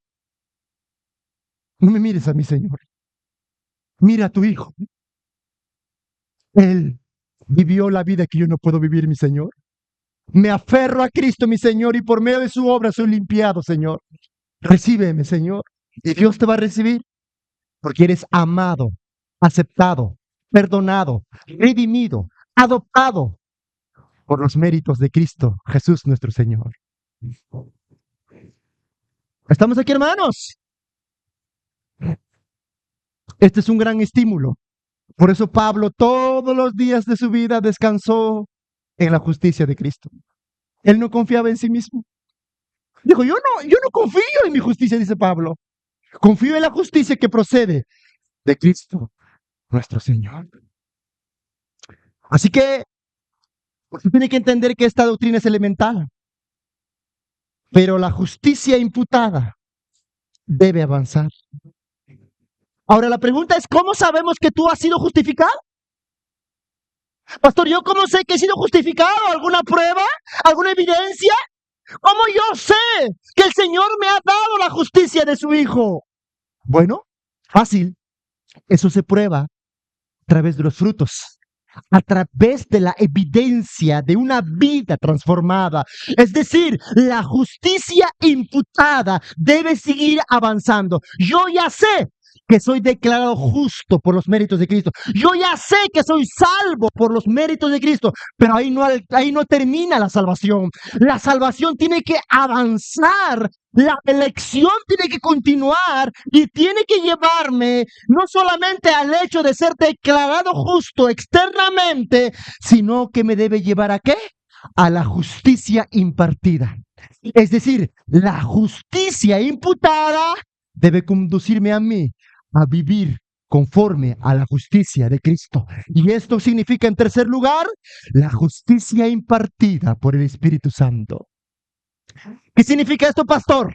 No me mires a mí, Señor. Mira a tu Hijo. Él vivió la vida que yo no puedo vivir, mi Señor. Me aferro a Cristo, mi Señor, y por medio de su obra soy limpiado, Señor. Recíbeme, Señor. Y Dios te va a recibir porque eres amado, aceptado, perdonado, redimido, adoptado por los méritos de Cristo, Jesús nuestro Señor. ¿Estamos aquí, hermanos? Este es un gran estímulo. Por eso Pablo todos los días de su vida descansó en la justicia de Cristo. Él no confiaba en sí mismo. Dijo: yo no confío en mi justicia, dice Pablo. Confío en la justicia que procede de Cristo, nuestro Señor. Así que usted tiene que entender que esta doctrina es elemental. Pero la justicia imputada debe avanzar. Ahora la pregunta es: ¿cómo sabemos que tú has sido justificado? Pastor, ¿yo cómo sé que he sido justificado? ¿Alguna prueba? ¿Alguna evidencia? ¿Cómo yo sé que el Señor me ha dado la justicia de su Hijo? Bueno, fácil. Eso se prueba a través de los frutos, a través de la evidencia de una vida transformada. Es decir, la justicia imputada debe seguir avanzando. Yo ya sé que soy declarado justo por los méritos de Cristo. Yo ya sé que soy salvo por los méritos de Cristo, pero ahí no termina la salvación. La salvación tiene que avanzar. La elección tiene que continuar y tiene que llevarme no solamente al hecho de ser declarado justo externamente, sino que me debe llevar ¿a qué? A la justicia impartida. Es decir, la justicia imputada debe conducirme a mí a vivir conforme a la justicia de Cristo. Y esto significa, en tercer lugar, la justicia impartida por el Espíritu Santo. ¿Qué significa esto, pastor?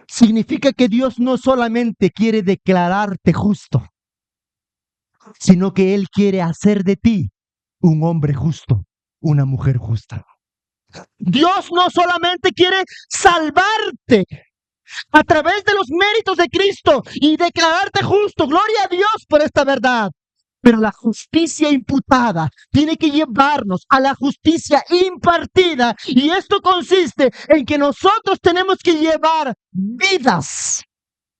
Significa que Dios no solamente quiere declararte justo, sino que Él quiere hacer de ti un hombre justo, una mujer justa. Dios no solamente quiere salvarte a través de los méritos de Cristo y declararte justo. Gloria a Dios por esta verdad. Pero la justicia imputada tiene que llevarnos a la justicia impartida. Y esto consiste en que nosotros tenemos que llevar vidas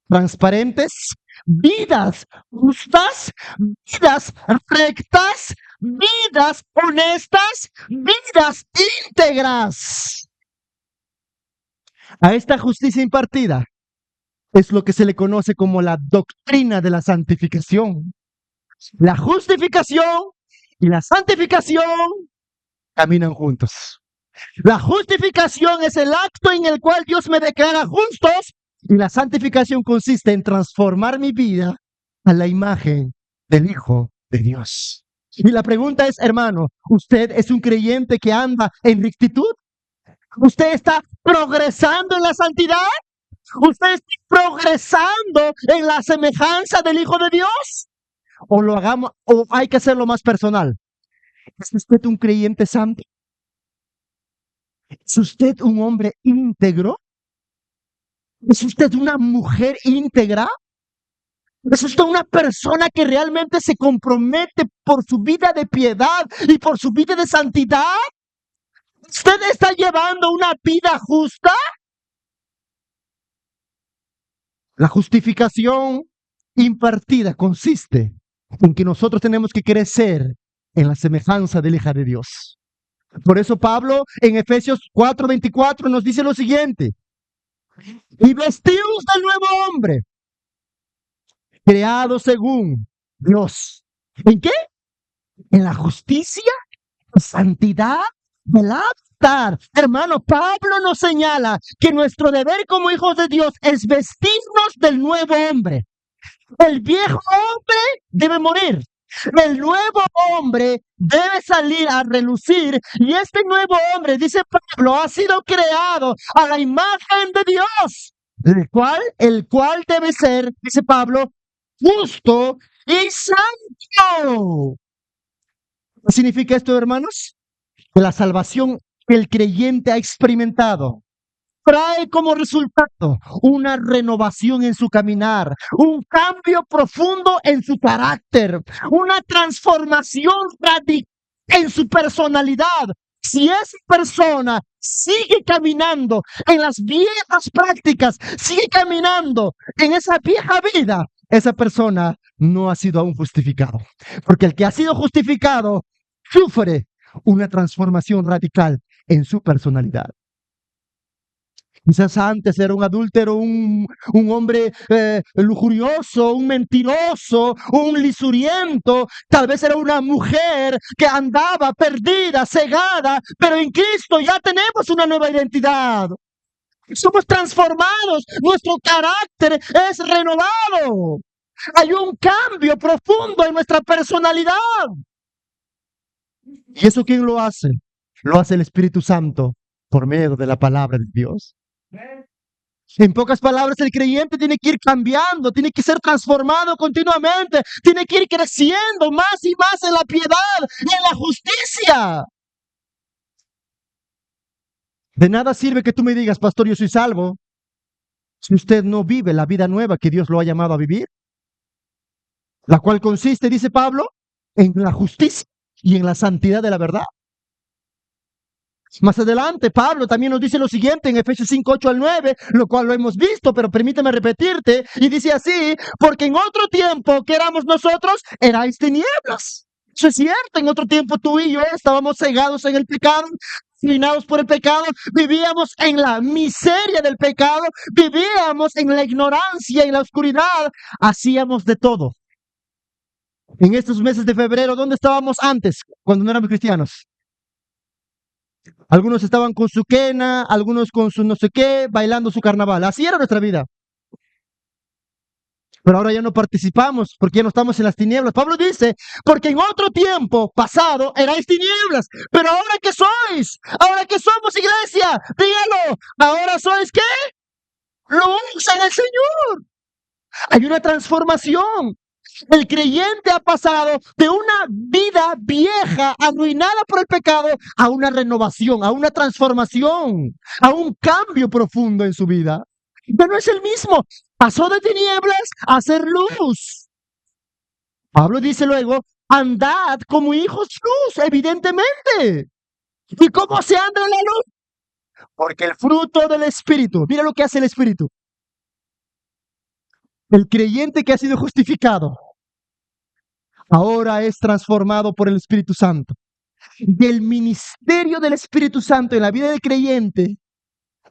transparentes, vidas justas, vidas rectas, vidas honestas, vidas íntegras. A esta justicia impartida es lo que se le conoce como la doctrina de la santificación. La justificación y la santificación caminan juntos. La justificación es el acto en el cual Dios me declara justos, y la santificación consiste en transformar mi vida a la imagen del Hijo de Dios. Y la pregunta es, hermano, ¿usted es un creyente que anda en rectitud? ¿Usted está progresando en la santidad? ¿Usted está progresando en la semejanza del Hijo de Dios? ¿O hay que hacerlo más personal? ¿Es usted un creyente santo? ¿Es usted un hombre íntegro? ¿Es usted una mujer íntegra? ¿Es usted una persona que realmente se compromete por su vida de piedad y por su vida de santidad? ¿Usted está llevando una vida justa? La justificación impartida consiste en que nosotros tenemos que crecer en la semejanza de la hija de Dios. Por eso Pablo en Efesios 4:24 nos dice lo siguiente: y vestidos del nuevo hombre, creado según Dios. ¿En qué? En la justicia, santidad, verdad. Hermano, Pablo nos señala que nuestro deber como hijos de Dios es vestirnos del nuevo hombre. El viejo hombre debe morir. El nuevo hombre debe salir a relucir y este nuevo hombre, dice Pablo, ha sido creado a la imagen de Dios, el cual debe ser, dice Pablo, justo y santo. ¿Qué significa esto, hermanos? Que la salvación que el creyente ha experimentado trae como resultado una renovación en su caminar, un cambio profundo en su carácter, una transformación radical en su personalidad. Si esa persona sigue caminando en las viejas prácticas, sigue caminando en esa vieja vida, esa persona no ha sido aún justificado. Porque el que ha sido justificado sufre una transformación radical en su personalidad. Quizás antes era un adúltero, un hombre lujurioso, un mentiroso, un lisuriento. Tal vez era una mujer que andaba perdida, cegada, pero en Cristo ya tenemos una nueva identidad. Somos transformados, nuestro carácter es renovado. Hay un cambio profundo en nuestra personalidad. ¿Y eso quién lo hace? Lo hace el Espíritu Santo por medio de la palabra de Dios. En pocas palabras, el creyente tiene que ir cambiando, tiene que ser transformado continuamente, tiene que ir creciendo más y más en la piedad y en la justicia. De nada sirve que tú me digas, pastor, yo soy salvo, si usted no vive la vida nueva que Dios lo ha llamado a vivir, la cual consiste, dice Pablo, en la justicia y en la santidad de la verdad. Más adelante, Pablo también nos dice lo siguiente en Efesios 5, 8 al 9, lo cual lo hemos visto, pero permíteme repetirte, y dice así, porque en otro tiempo que éramos nosotros, erais tinieblas. Eso es cierto, en otro tiempo tú y yo estábamos cegados en el pecado, inclinados por el pecado, vivíamos en la miseria del pecado, vivíamos en la ignorancia, en la oscuridad, hacíamos de todo. En estos meses de febrero, ¿dónde estábamos antes, cuando no éramos cristianos? Algunos estaban con su quena, algunos con su no sé qué, bailando su carnaval. Así era nuestra vida. Pero ahora ya no participamos porque ya no estamos en las tinieblas. Pablo dice, porque en otro tiempo pasado erais tinieblas, pero ahora que sois, ahora que somos iglesia, dígalo, ahora sois ¿qué? Luz en el Señor. Hay una transformación. El creyente ha pasado de una vida vieja, arruinada por el pecado, a una renovación, a una transformación, a un cambio profundo en su vida. Ya no es el mismo. Pasó de tinieblas a ser luz. Pablo dice luego, andad como hijos luz, evidentemente. ¿Y cómo se anda en la luz? Porque el fruto del Espíritu, mira lo que hace el Espíritu. El creyente que ha sido justificado ahora es transformado por el Espíritu Santo. Y el ministerio del Espíritu Santo en la vida del creyente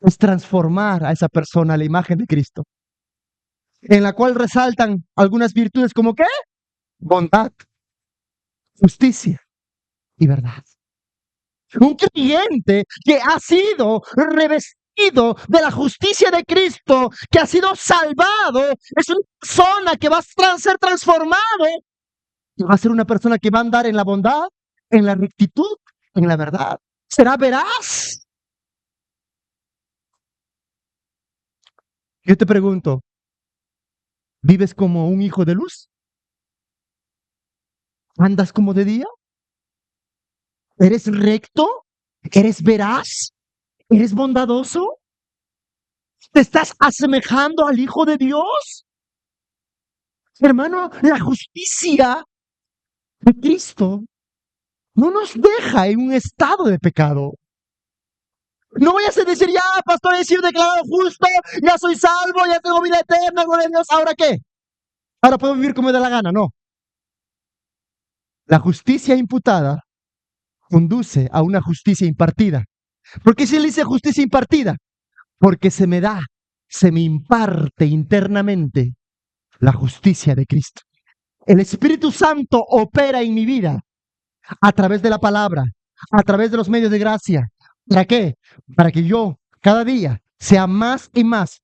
es transformar a esa persona a la imagen de Cristo, en la cual resaltan algunas virtudes como ¿qué? Bondad, justicia y verdad. Un creyente que ha sido revestido de la justicia de Cristo, que ha sido salvado, es una persona que va a ser transformado y va a ser una persona que va a andar en la bondad, en la rectitud, en la verdad. Será veraz. Yo te pregunto, ¿vives como un hijo de luz? ¿Andas como de día? ¿Eres recto? ¿Eres veraz? ¿Eres bondadoso? ¿Te estás asemejando al Hijo de Dios? Hermano, la justicia de Cristo no nos deja en un estado de pecado. No vayas a decir, ya, pastor, he sido declarado justo, ya soy salvo, ya tengo vida eterna, gloria a Dios, ¿ahora qué? Ahora puedo vivir como me da la gana, no. La justicia imputada conduce a una justicia impartida. ¿Por qué se le dice justicia impartida? Porque se me imparte internamente la justicia de Cristo. El Espíritu Santo opera en mi vida a través de la palabra, a través de los medios de gracia. ¿Para qué? Para que yo cada día sea más y más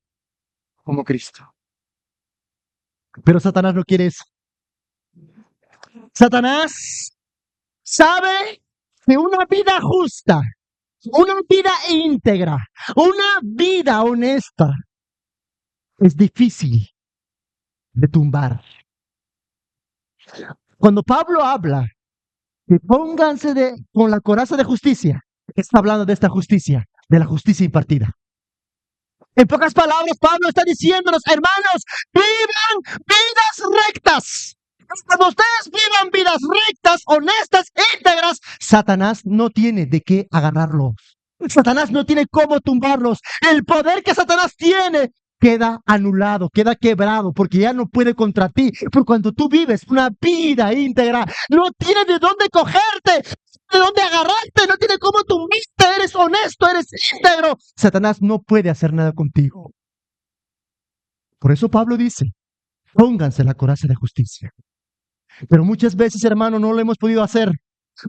como Cristo. Pero Satanás no quiere eso. Satanás sabe que una vida justa, una vida íntegra, una vida honesta es difícil de tumbar. Cuando Pablo habla que pónganse con la coraza de justicia, está hablando de esta justicia, de la justicia impartida. En pocas palabras, Pablo está diciéndonos, hermanos, vivan vidas rectas. Cuando ustedes vivan vidas rectas, honestas, íntegras, Satanás no tiene de qué agarrarlos. Satanás no tiene cómo tumbarlos. El poder que Satanás tiene queda anulado, queda quebrado, porque ya no puede contra ti. Pero cuando tú vives una vida íntegra, no tiene de dónde cogerte, de dónde agarrarte, no tiene cómo tumbarte. Eres honesto, eres íntegro. Satanás no puede hacer nada contigo. Por eso Pablo dice, pónganse la coraza de justicia. Pero muchas veces, hermano, no lo hemos podido hacer,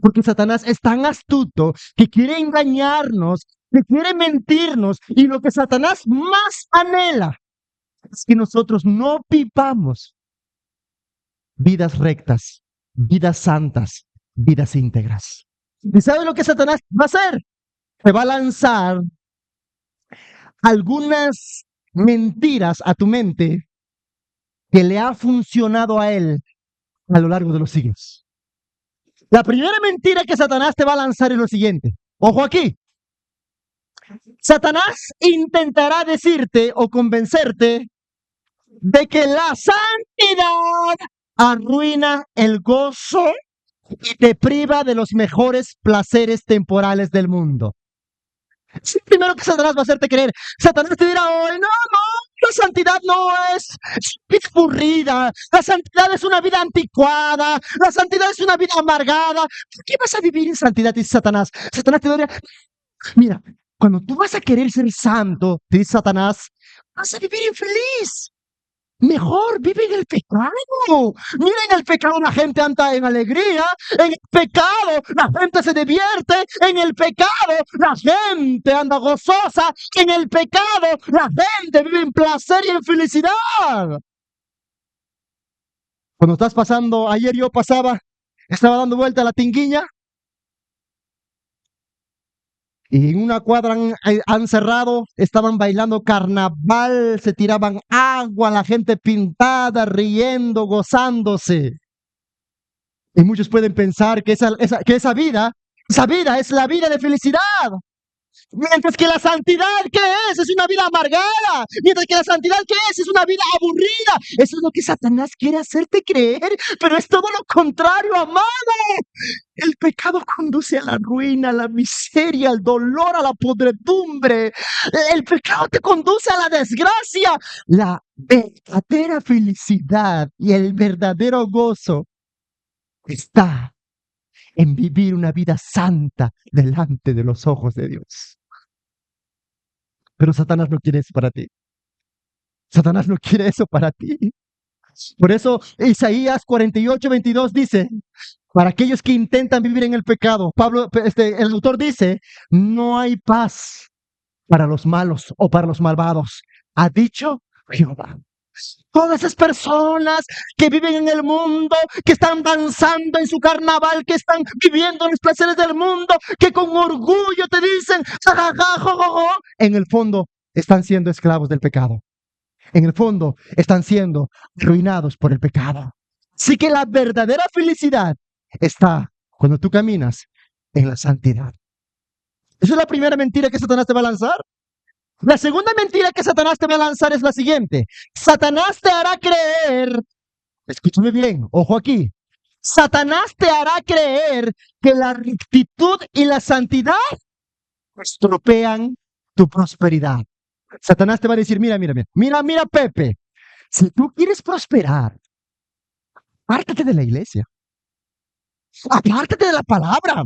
porque Satanás es tan astuto que quiere engañarnos, que quiere mentirnos, y lo que Satanás más anhela es que nosotros no vivamos vidas rectas, vidas santas, vidas íntegras. ¿Y sabes lo que Satanás va a hacer? Te va a lanzar algunas mentiras a tu mente que le ha funcionado a él a lo largo de los siglos. La primera mentira que Satanás te va a lanzar es lo siguiente. Ojo aquí. Satanás intentará decirte o convencerte de que la santidad arruina el gozo y te priva de los mejores placeres temporales del mundo. Es lo primero que Satanás va a hacerte creer. Satanás te dirá hoy, no, la santidad no es aburrida, la santidad es una vida anticuada, la santidad es una vida amargada. ¿Por qué vas a vivir en santidad? Dice Satanás. Satanás te diría, mira, cuando tú vas a querer ser santo, dice Satanás, vas a vivir infeliz. Mejor vive en el pecado. Mira, en el pecado la gente anda en alegría, en el pecado la gente se divierte, en el pecado la gente anda gozosa, en el pecado la gente vive en placer y en felicidad. Cuando estás pasando, ayer yo estaba dando vuelta a la Tinguiña, y en una cuadra han cerrado, estaban bailando carnaval, se tiraban agua, la gente pintada, riendo, gozándose. Y muchos pueden pensar que esa vida es la vida de felicidad. Mientras que la santidad, ¿qué es? Es una vida amargada. Mientras que la santidad, ¿qué es? Es una vida aburrida. Eso es lo que Satanás quiere hacerte creer, pero es todo lo contrario, amado. El pecado conduce a la ruina, a la miseria, al dolor, a la podredumbre. El pecado te conduce a la desgracia. La verdadera felicidad y el verdadero gozo está en vivir una vida santa delante de los ojos de Dios. Pero Satanás no quiere eso para ti. Satanás no quiere eso para ti. Por eso Isaías 48:22 dice, para aquellos que intentan vivir en el pecado, el autor dice, no hay paz para los malos o para los malvados, ha dicho Jehová. Todas esas personas que viven en el mundo, que están danzando en su carnaval, que están viviendo los placeres del mundo, que con orgullo te dicen, en el fondo están siendo esclavos del pecado. En el fondo están siendo arruinados por el pecado. Así que la verdadera felicidad está cuando tú caminas en la santidad. Esa es la primera mentira que Satanás te va a lanzar. La segunda mentira que Satanás te va a lanzar es la siguiente. Satanás te hará creer, escúchame bien, ojo aquí. Satanás te hará creer que la rectitud y la santidad estropean tu prosperidad. Satanás te va a decir, mira, Pepe, si tú quieres prosperar, apártate de la iglesia. Apártate de la palabra.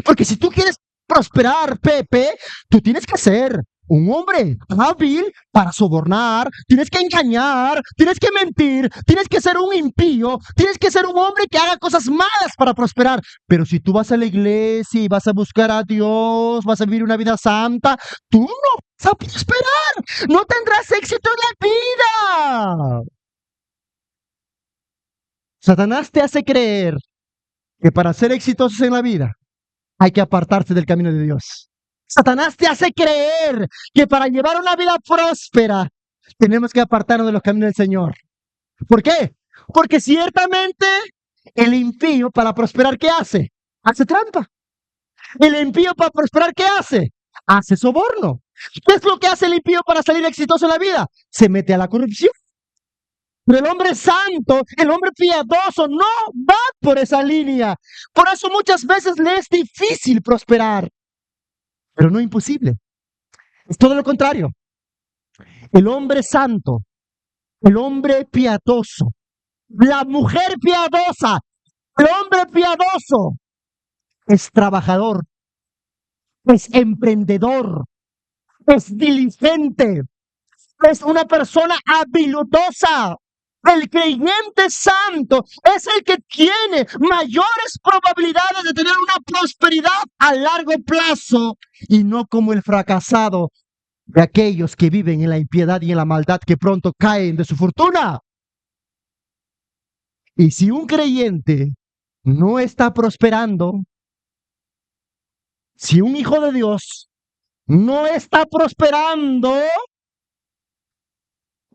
Porque si tú quieres prosperar, Pepe, tú tienes que ser un hombre hábil para sobornar, tienes que engañar, tienes que mentir, tienes que ser un impío, tienes que ser un hombre que haga cosas malas para prosperar. Pero si tú vas a la iglesia y vas a buscar a Dios, vas a vivir una vida santa, tú no vas a prosperar, no tendrás éxito en la vida. Satanás te hace creer que para ser exitosos en la vida hay que apartarse del camino de Dios. Satanás te hace creer que para llevar una vida próspera tenemos que apartarnos de los caminos del Señor. ¿Por qué? Porque ciertamente el impío para prosperar, ¿qué hace? Hace trampa. El impío para prosperar, ¿qué hace? Hace soborno. ¿Qué es lo que hace el impío para salir exitoso en la vida? Se mete a la corrupción. Pero el hombre santo, el hombre piadoso, no va por esa línea. Por eso muchas veces le es difícil prosperar, pero no imposible. Es todo lo contrario. El hombre santo, el hombre piadoso, la mujer piadosa, el hombre piadoso es trabajador, es emprendedor, es diligente, es una persona habilidosa. El creyente santo es el que tiene mayores probabilidades de tener una prosperidad a largo plazo y no como el fracasado de aquellos que viven en la impiedad y en la maldad que pronto caen de su fortuna. Y si un creyente no está prosperando, si un hijo de Dios no está prosperando,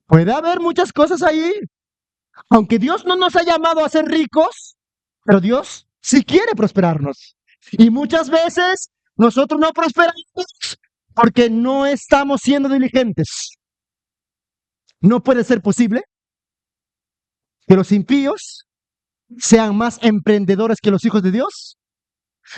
puede haber muchas cosas ahí. Aunque Dios no nos ha llamado a ser ricos, pero Dios sí quiere prosperarnos. Y muchas veces nosotros no prosperamos porque no estamos siendo diligentes. No puede ser posible que los impíos sean más emprendedores que los hijos de Dios.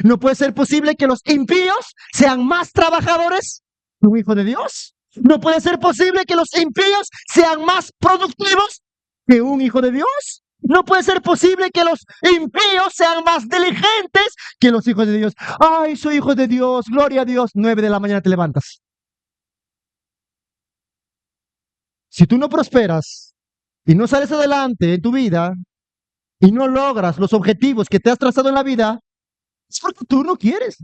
No puede ser posible que los impíos sean más trabajadores que un hijo de Dios. No puede ser posible que los impíos sean más productivos que un hijo de Dios. No puede ser posible que los impíos sean más diligentes que los hijos de Dios. Ay, soy hijo de Dios, gloria a Dios. 9 de la mañana te levantas. Si tú no prosperas y no sales adelante en tu vida y no logras los objetivos que te has trazado en la vida, es porque tú no quieres.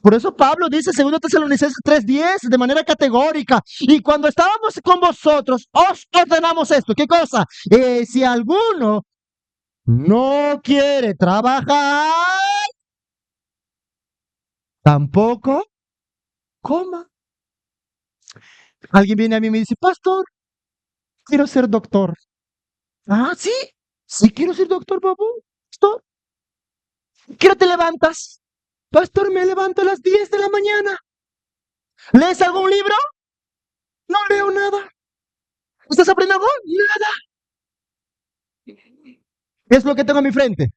Por eso Pablo dice en 2 Tesalonicenses 3:10 de manera categórica: y cuando estábamos con vosotros os ordenamos esto. ¿Qué cosa? Si alguno no quiere trabajar, tampoco coma. Alguien viene a mí y me dice: pastor, quiero ser doctor. Ah, sí, sí quiero ser doctor, papu. Pastor, ¿qué hora te levantas? Pastor, me levanto a las 10 de la mañana. ¿Lees algún libro? No leo nada. ¿Estás aprendiendo algo? Nada. ¿Qué es lo que tengo en mi frente?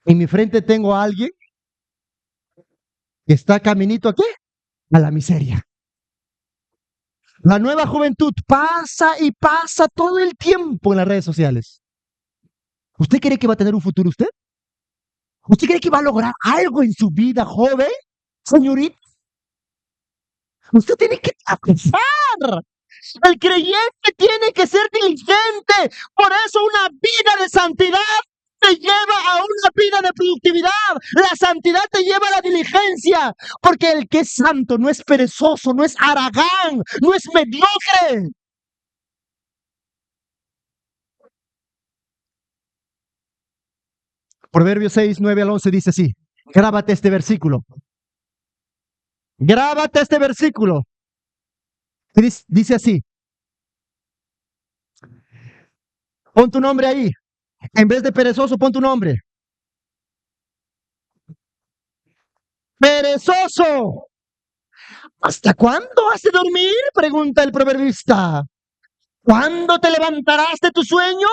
En mi frente tengo a alguien que está caminito ¿a qué? A la miseria. La nueva juventud pasa y pasa todo el tiempo en las redes sociales. ¿Usted cree que va a tener un futuro usted? ¿Usted cree que va a lograr algo en su vida, joven? Señorita, usted tiene que trabajar. El creyente tiene que ser diligente. Por eso una vida de santidad te lleva a una vida de productividad. La santidad te lleva a la diligencia. Porque el que es santo no es perezoso, no es haragán, no es mediocre. Proverbios 6:9 al 11 dice así. Grábate este versículo. Grábate este versículo. Dice así. Pon tu nombre ahí. En vez de perezoso, pon tu nombre. Perezoso. ¿Hasta cuándo has de dormir? Pregunta el proverbista. ¿Cuándo te levantarás de tu sueño?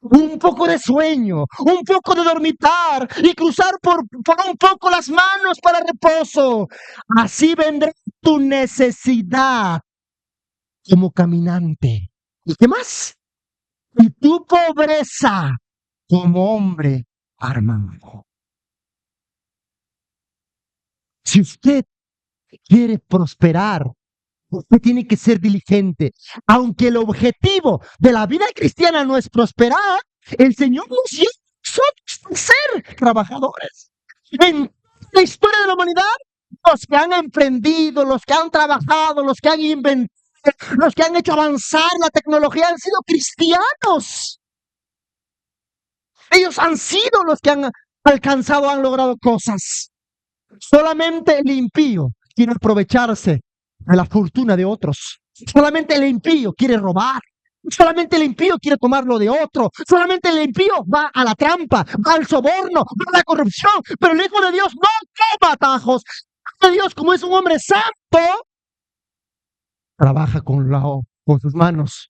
Un poco de sueño, un poco de dormitar y cruzar por un poco las manos para reposo. Así vendrá tu necesidad como caminante. ¿Y qué más? Y tu pobreza como hombre armado. Si usted quiere prosperar, usted tiene que ser diligente. Aunque el objetivo de la vida cristiana no es prosperar, el Señor nos llama a ser trabajadores. En la historia de la humanidad, los que han emprendido, los que han trabajado, los que han inventado, los que han hecho avanzar la tecnología han sido cristianos. Ellos han sido los que han alcanzado, han logrado cosas. Solamente el impío quiere aprovecharse de la fortuna de otros. Solamente el impío quiere robar. Solamente el impío quiere tomar lo de otro. Solamente el impío va a la trampa, va al soborno, va a la corrupción. Pero el Hijo de Dios no toma atajos. El Hijo de Dios, como es un hombre santo, trabaja con sus manos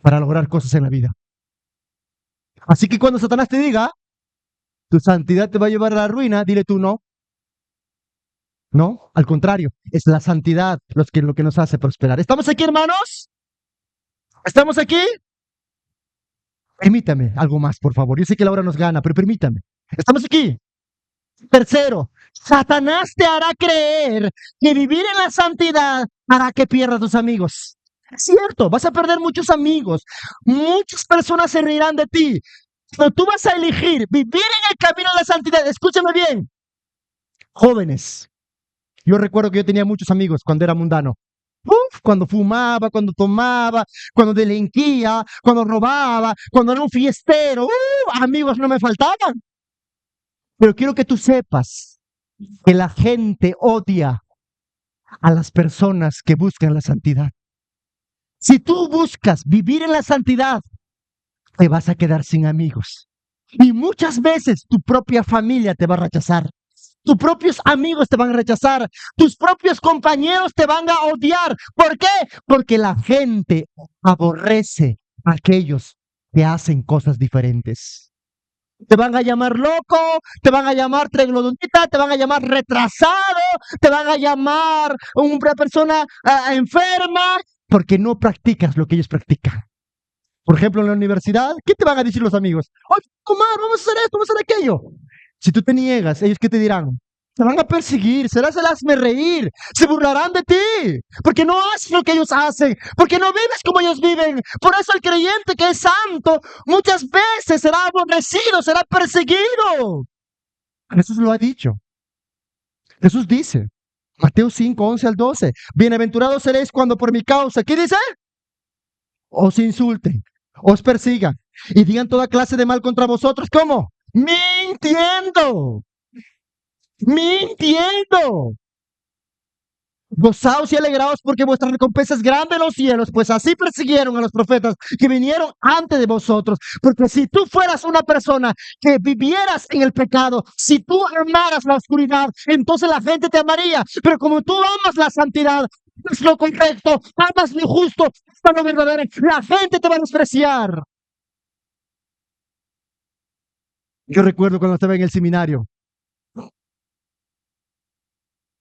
para lograr cosas en la vida. Así que cuando Satanás te diga, tu santidad te va a llevar a la ruina, dile tú no. No, al contrario, es la santidad lo que nos hace prosperar. ¿Estamos aquí, hermanos? ¿Estamos aquí? Permítame algo más, por favor. Yo sé que la hora nos gana, pero permítame. ¿Estamos aquí? Tercero, Satanás te hará creer que vivir en la santidad hará que pierdas tus amigos. Es cierto, vas a perder muchos amigos. Muchas personas se reirán de ti. Pero tú vas a elegir vivir en el camino de la santidad. Escúchame bien, jóvenes. Yo recuerdo que yo tenía muchos amigos cuando era mundano. Cuando fumaba, cuando tomaba, cuando delinquía, cuando robaba, cuando era un fiestero. Amigos no me faltaban. Pero quiero que tú sepas que la gente odia a las personas que buscan la santidad. Si tú buscas vivir en la santidad, te vas a quedar sin amigos. Y muchas veces tu propia familia te va a rechazar. Tus propios amigos te van a rechazar. Tus propios compañeros te van a odiar. ¿Por qué? Porque la gente aborrece a aquellos que hacen cosas diferentes. Te van a llamar loco, te van a llamar treglodonita, te van a llamar retrasado, te van a llamar una persona enferma, porque no practicas lo que ellos practican. Por ejemplo, en la universidad, ¿qué te van a decir los amigos? Oye, Omar, vamos a hacer esto, vamos a hacer aquello. Si tú te niegas, ¿ellos qué te dirán? Te van a perseguir, serás el hazme reír, se burlarán de ti, porque no haces lo que ellos hacen, porque no vives como ellos viven. Por eso el creyente que es santo muchas veces será aborrecido, será perseguido. Jesús lo ha dicho. Jesús dice, Mateo 5, 11 al 12, bienaventurados seréis cuando por mi causa, ¿qué dice? Os insulten, os persigan y digan toda clase de mal contra vosotros. ¿Cómo? Mintiendo. Mintiendo. Gozaos y alegraos porque vuestra recompensa es grande en los cielos, pues así persiguieron a los profetas que vinieron antes de vosotros. Porque si tú fueras una persona que vivieras en el pecado, si tú amaras la oscuridad, entonces la gente te amaría. Pero como tú amas la santidad, es lo correcto, amas lo justo, es lo verdadero, la gente te va a despreciar. Yo recuerdo cuando estaba en el seminario,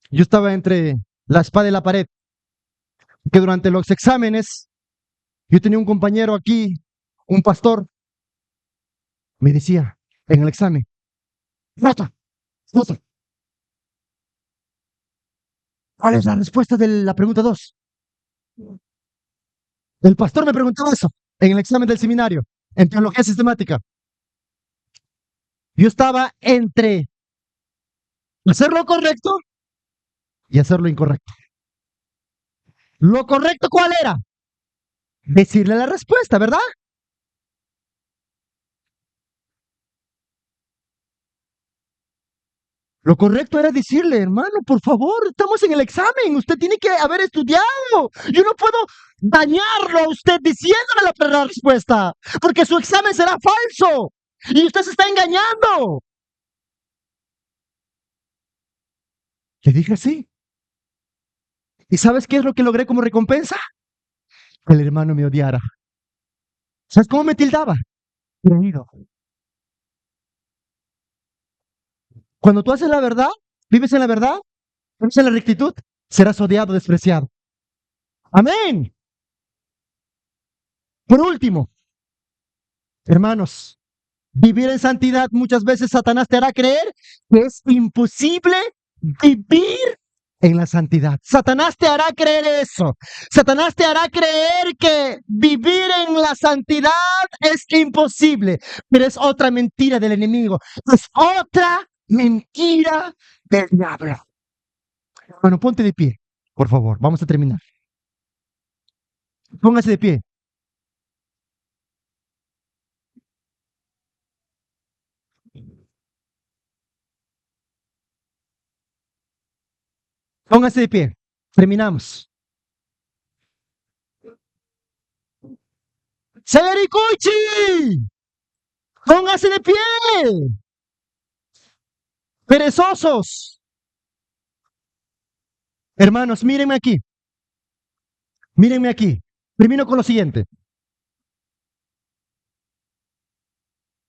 yo estaba entre la espada y la pared, que durante los exámenes, yo tenía un compañero aquí, un pastor, me decía en el examen, nota, nota, ¿cuál es la respuesta de la pregunta 2? El pastor me preguntaba eso en el examen del seminario, en teología sistemática. Yo estaba entre hacer lo correcto y hacer lo incorrecto. ¿Lo correcto cuál era? Decirle la respuesta, ¿verdad? Lo correcto era decirle, hermano, por favor, estamos en el examen, usted tiene que haber estudiado. Yo no puedo dañarlo a usted diciéndole la respuesta, porque su examen será falso y usted se está engañando. Le dije así. ¿Y sabes qué es lo que logré como recompensa? Que el hermano me odiara. ¿Sabes cómo me tildaba? Creído. Cuando tú haces la verdad, vives en la verdad, vives en la rectitud, serás odiado, despreciado. Amén. Por último, hermanos, vivir en santidad muchas veces Satanás te hará creer que es imposible vivir en la santidad. Satanás te hará creer eso. Satanás te hará creer que vivir en la santidad es imposible, pero es otra mentira del enemigo. Es otra mentira del diablo. Bueno, ponte de pie, por favor. Vamos a terminar. Póngase de pie. Póngase de pie. Terminamos. ¡Severikuchi! Póngase de pie. Perezosos. Hermanos, mírenme aquí. Mírenme aquí. Termino con lo siguiente.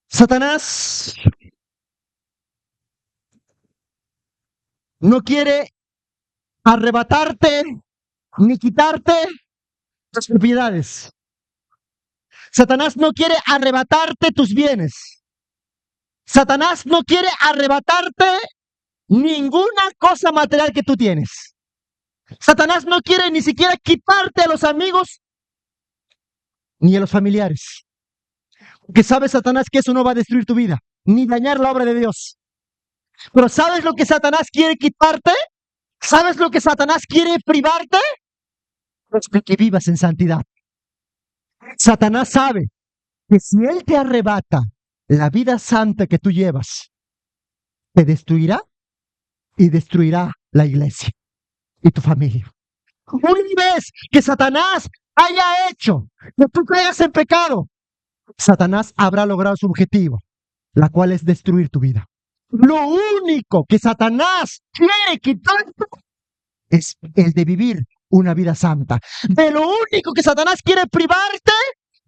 Satanás no quiere arrebatarte ni quitarte tus propiedades. Satanás no quiere arrebatarte tus bienes. Satanás no quiere arrebatarte ninguna cosa material que tú tienes. Satanás no quiere ni siquiera quitarte a los amigos ni a los familiares. Porque sabe Satanás que eso no va a destruir tu vida, ni dañar la obra de Dios. Pero ¿sabes lo que Satanás quiere quitarte? ¿Sabes lo que Satanás quiere privarte? Es de que vivas en santidad. Satanás sabe que si él te arrebata la vida santa que tú llevas, te destruirá y destruirá la iglesia y tu familia. Una vez que Satanás haya hecho que tú caigas en pecado, Satanás habrá logrado su objetivo, la cual es destruir tu vida. Lo único que Satanás quiere quitarte es el de vivir una vida santa. De lo único que Satanás quiere privarte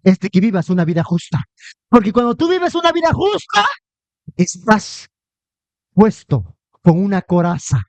es de que vivas una vida justa. Porque cuando tú vives una vida justa, estás puesto con una coraza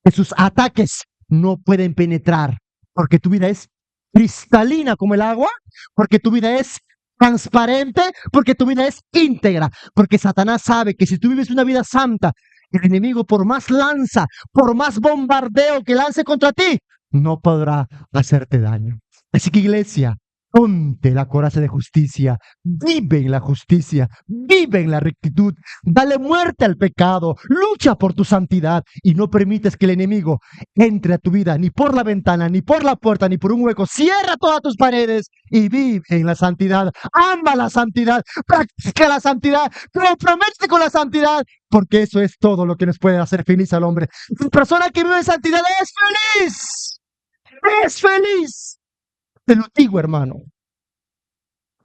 que sus ataques no pueden penetrar, porque tu vida es cristalina como el agua, porque tu vida es transparente, porque tu vida es íntegra, porque Satanás sabe que si tú vives una vida santa, el enemigo por más lanza, por más bombardeo que lance contra ti, no podrá hacerte daño. Así que iglesia, ponte la coraza de justicia, vive en la justicia, vive en la rectitud, dale muerte al pecado, lucha por tu santidad y no permites que el enemigo entre a tu vida ni por la ventana, ni por la puerta, ni por un hueco. Cierra todas tus paredes y vive en la santidad, ama la santidad, practica la santidad, comprométete con la santidad, porque eso es todo lo que nos puede hacer feliz al hombre. La persona que vive en santidad es feliz, es feliz. Te lo digo, hermano.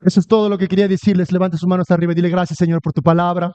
Eso es todo lo que quería decirles. Levante sus manos arriba y dile gracias, Señor, por tu palabra.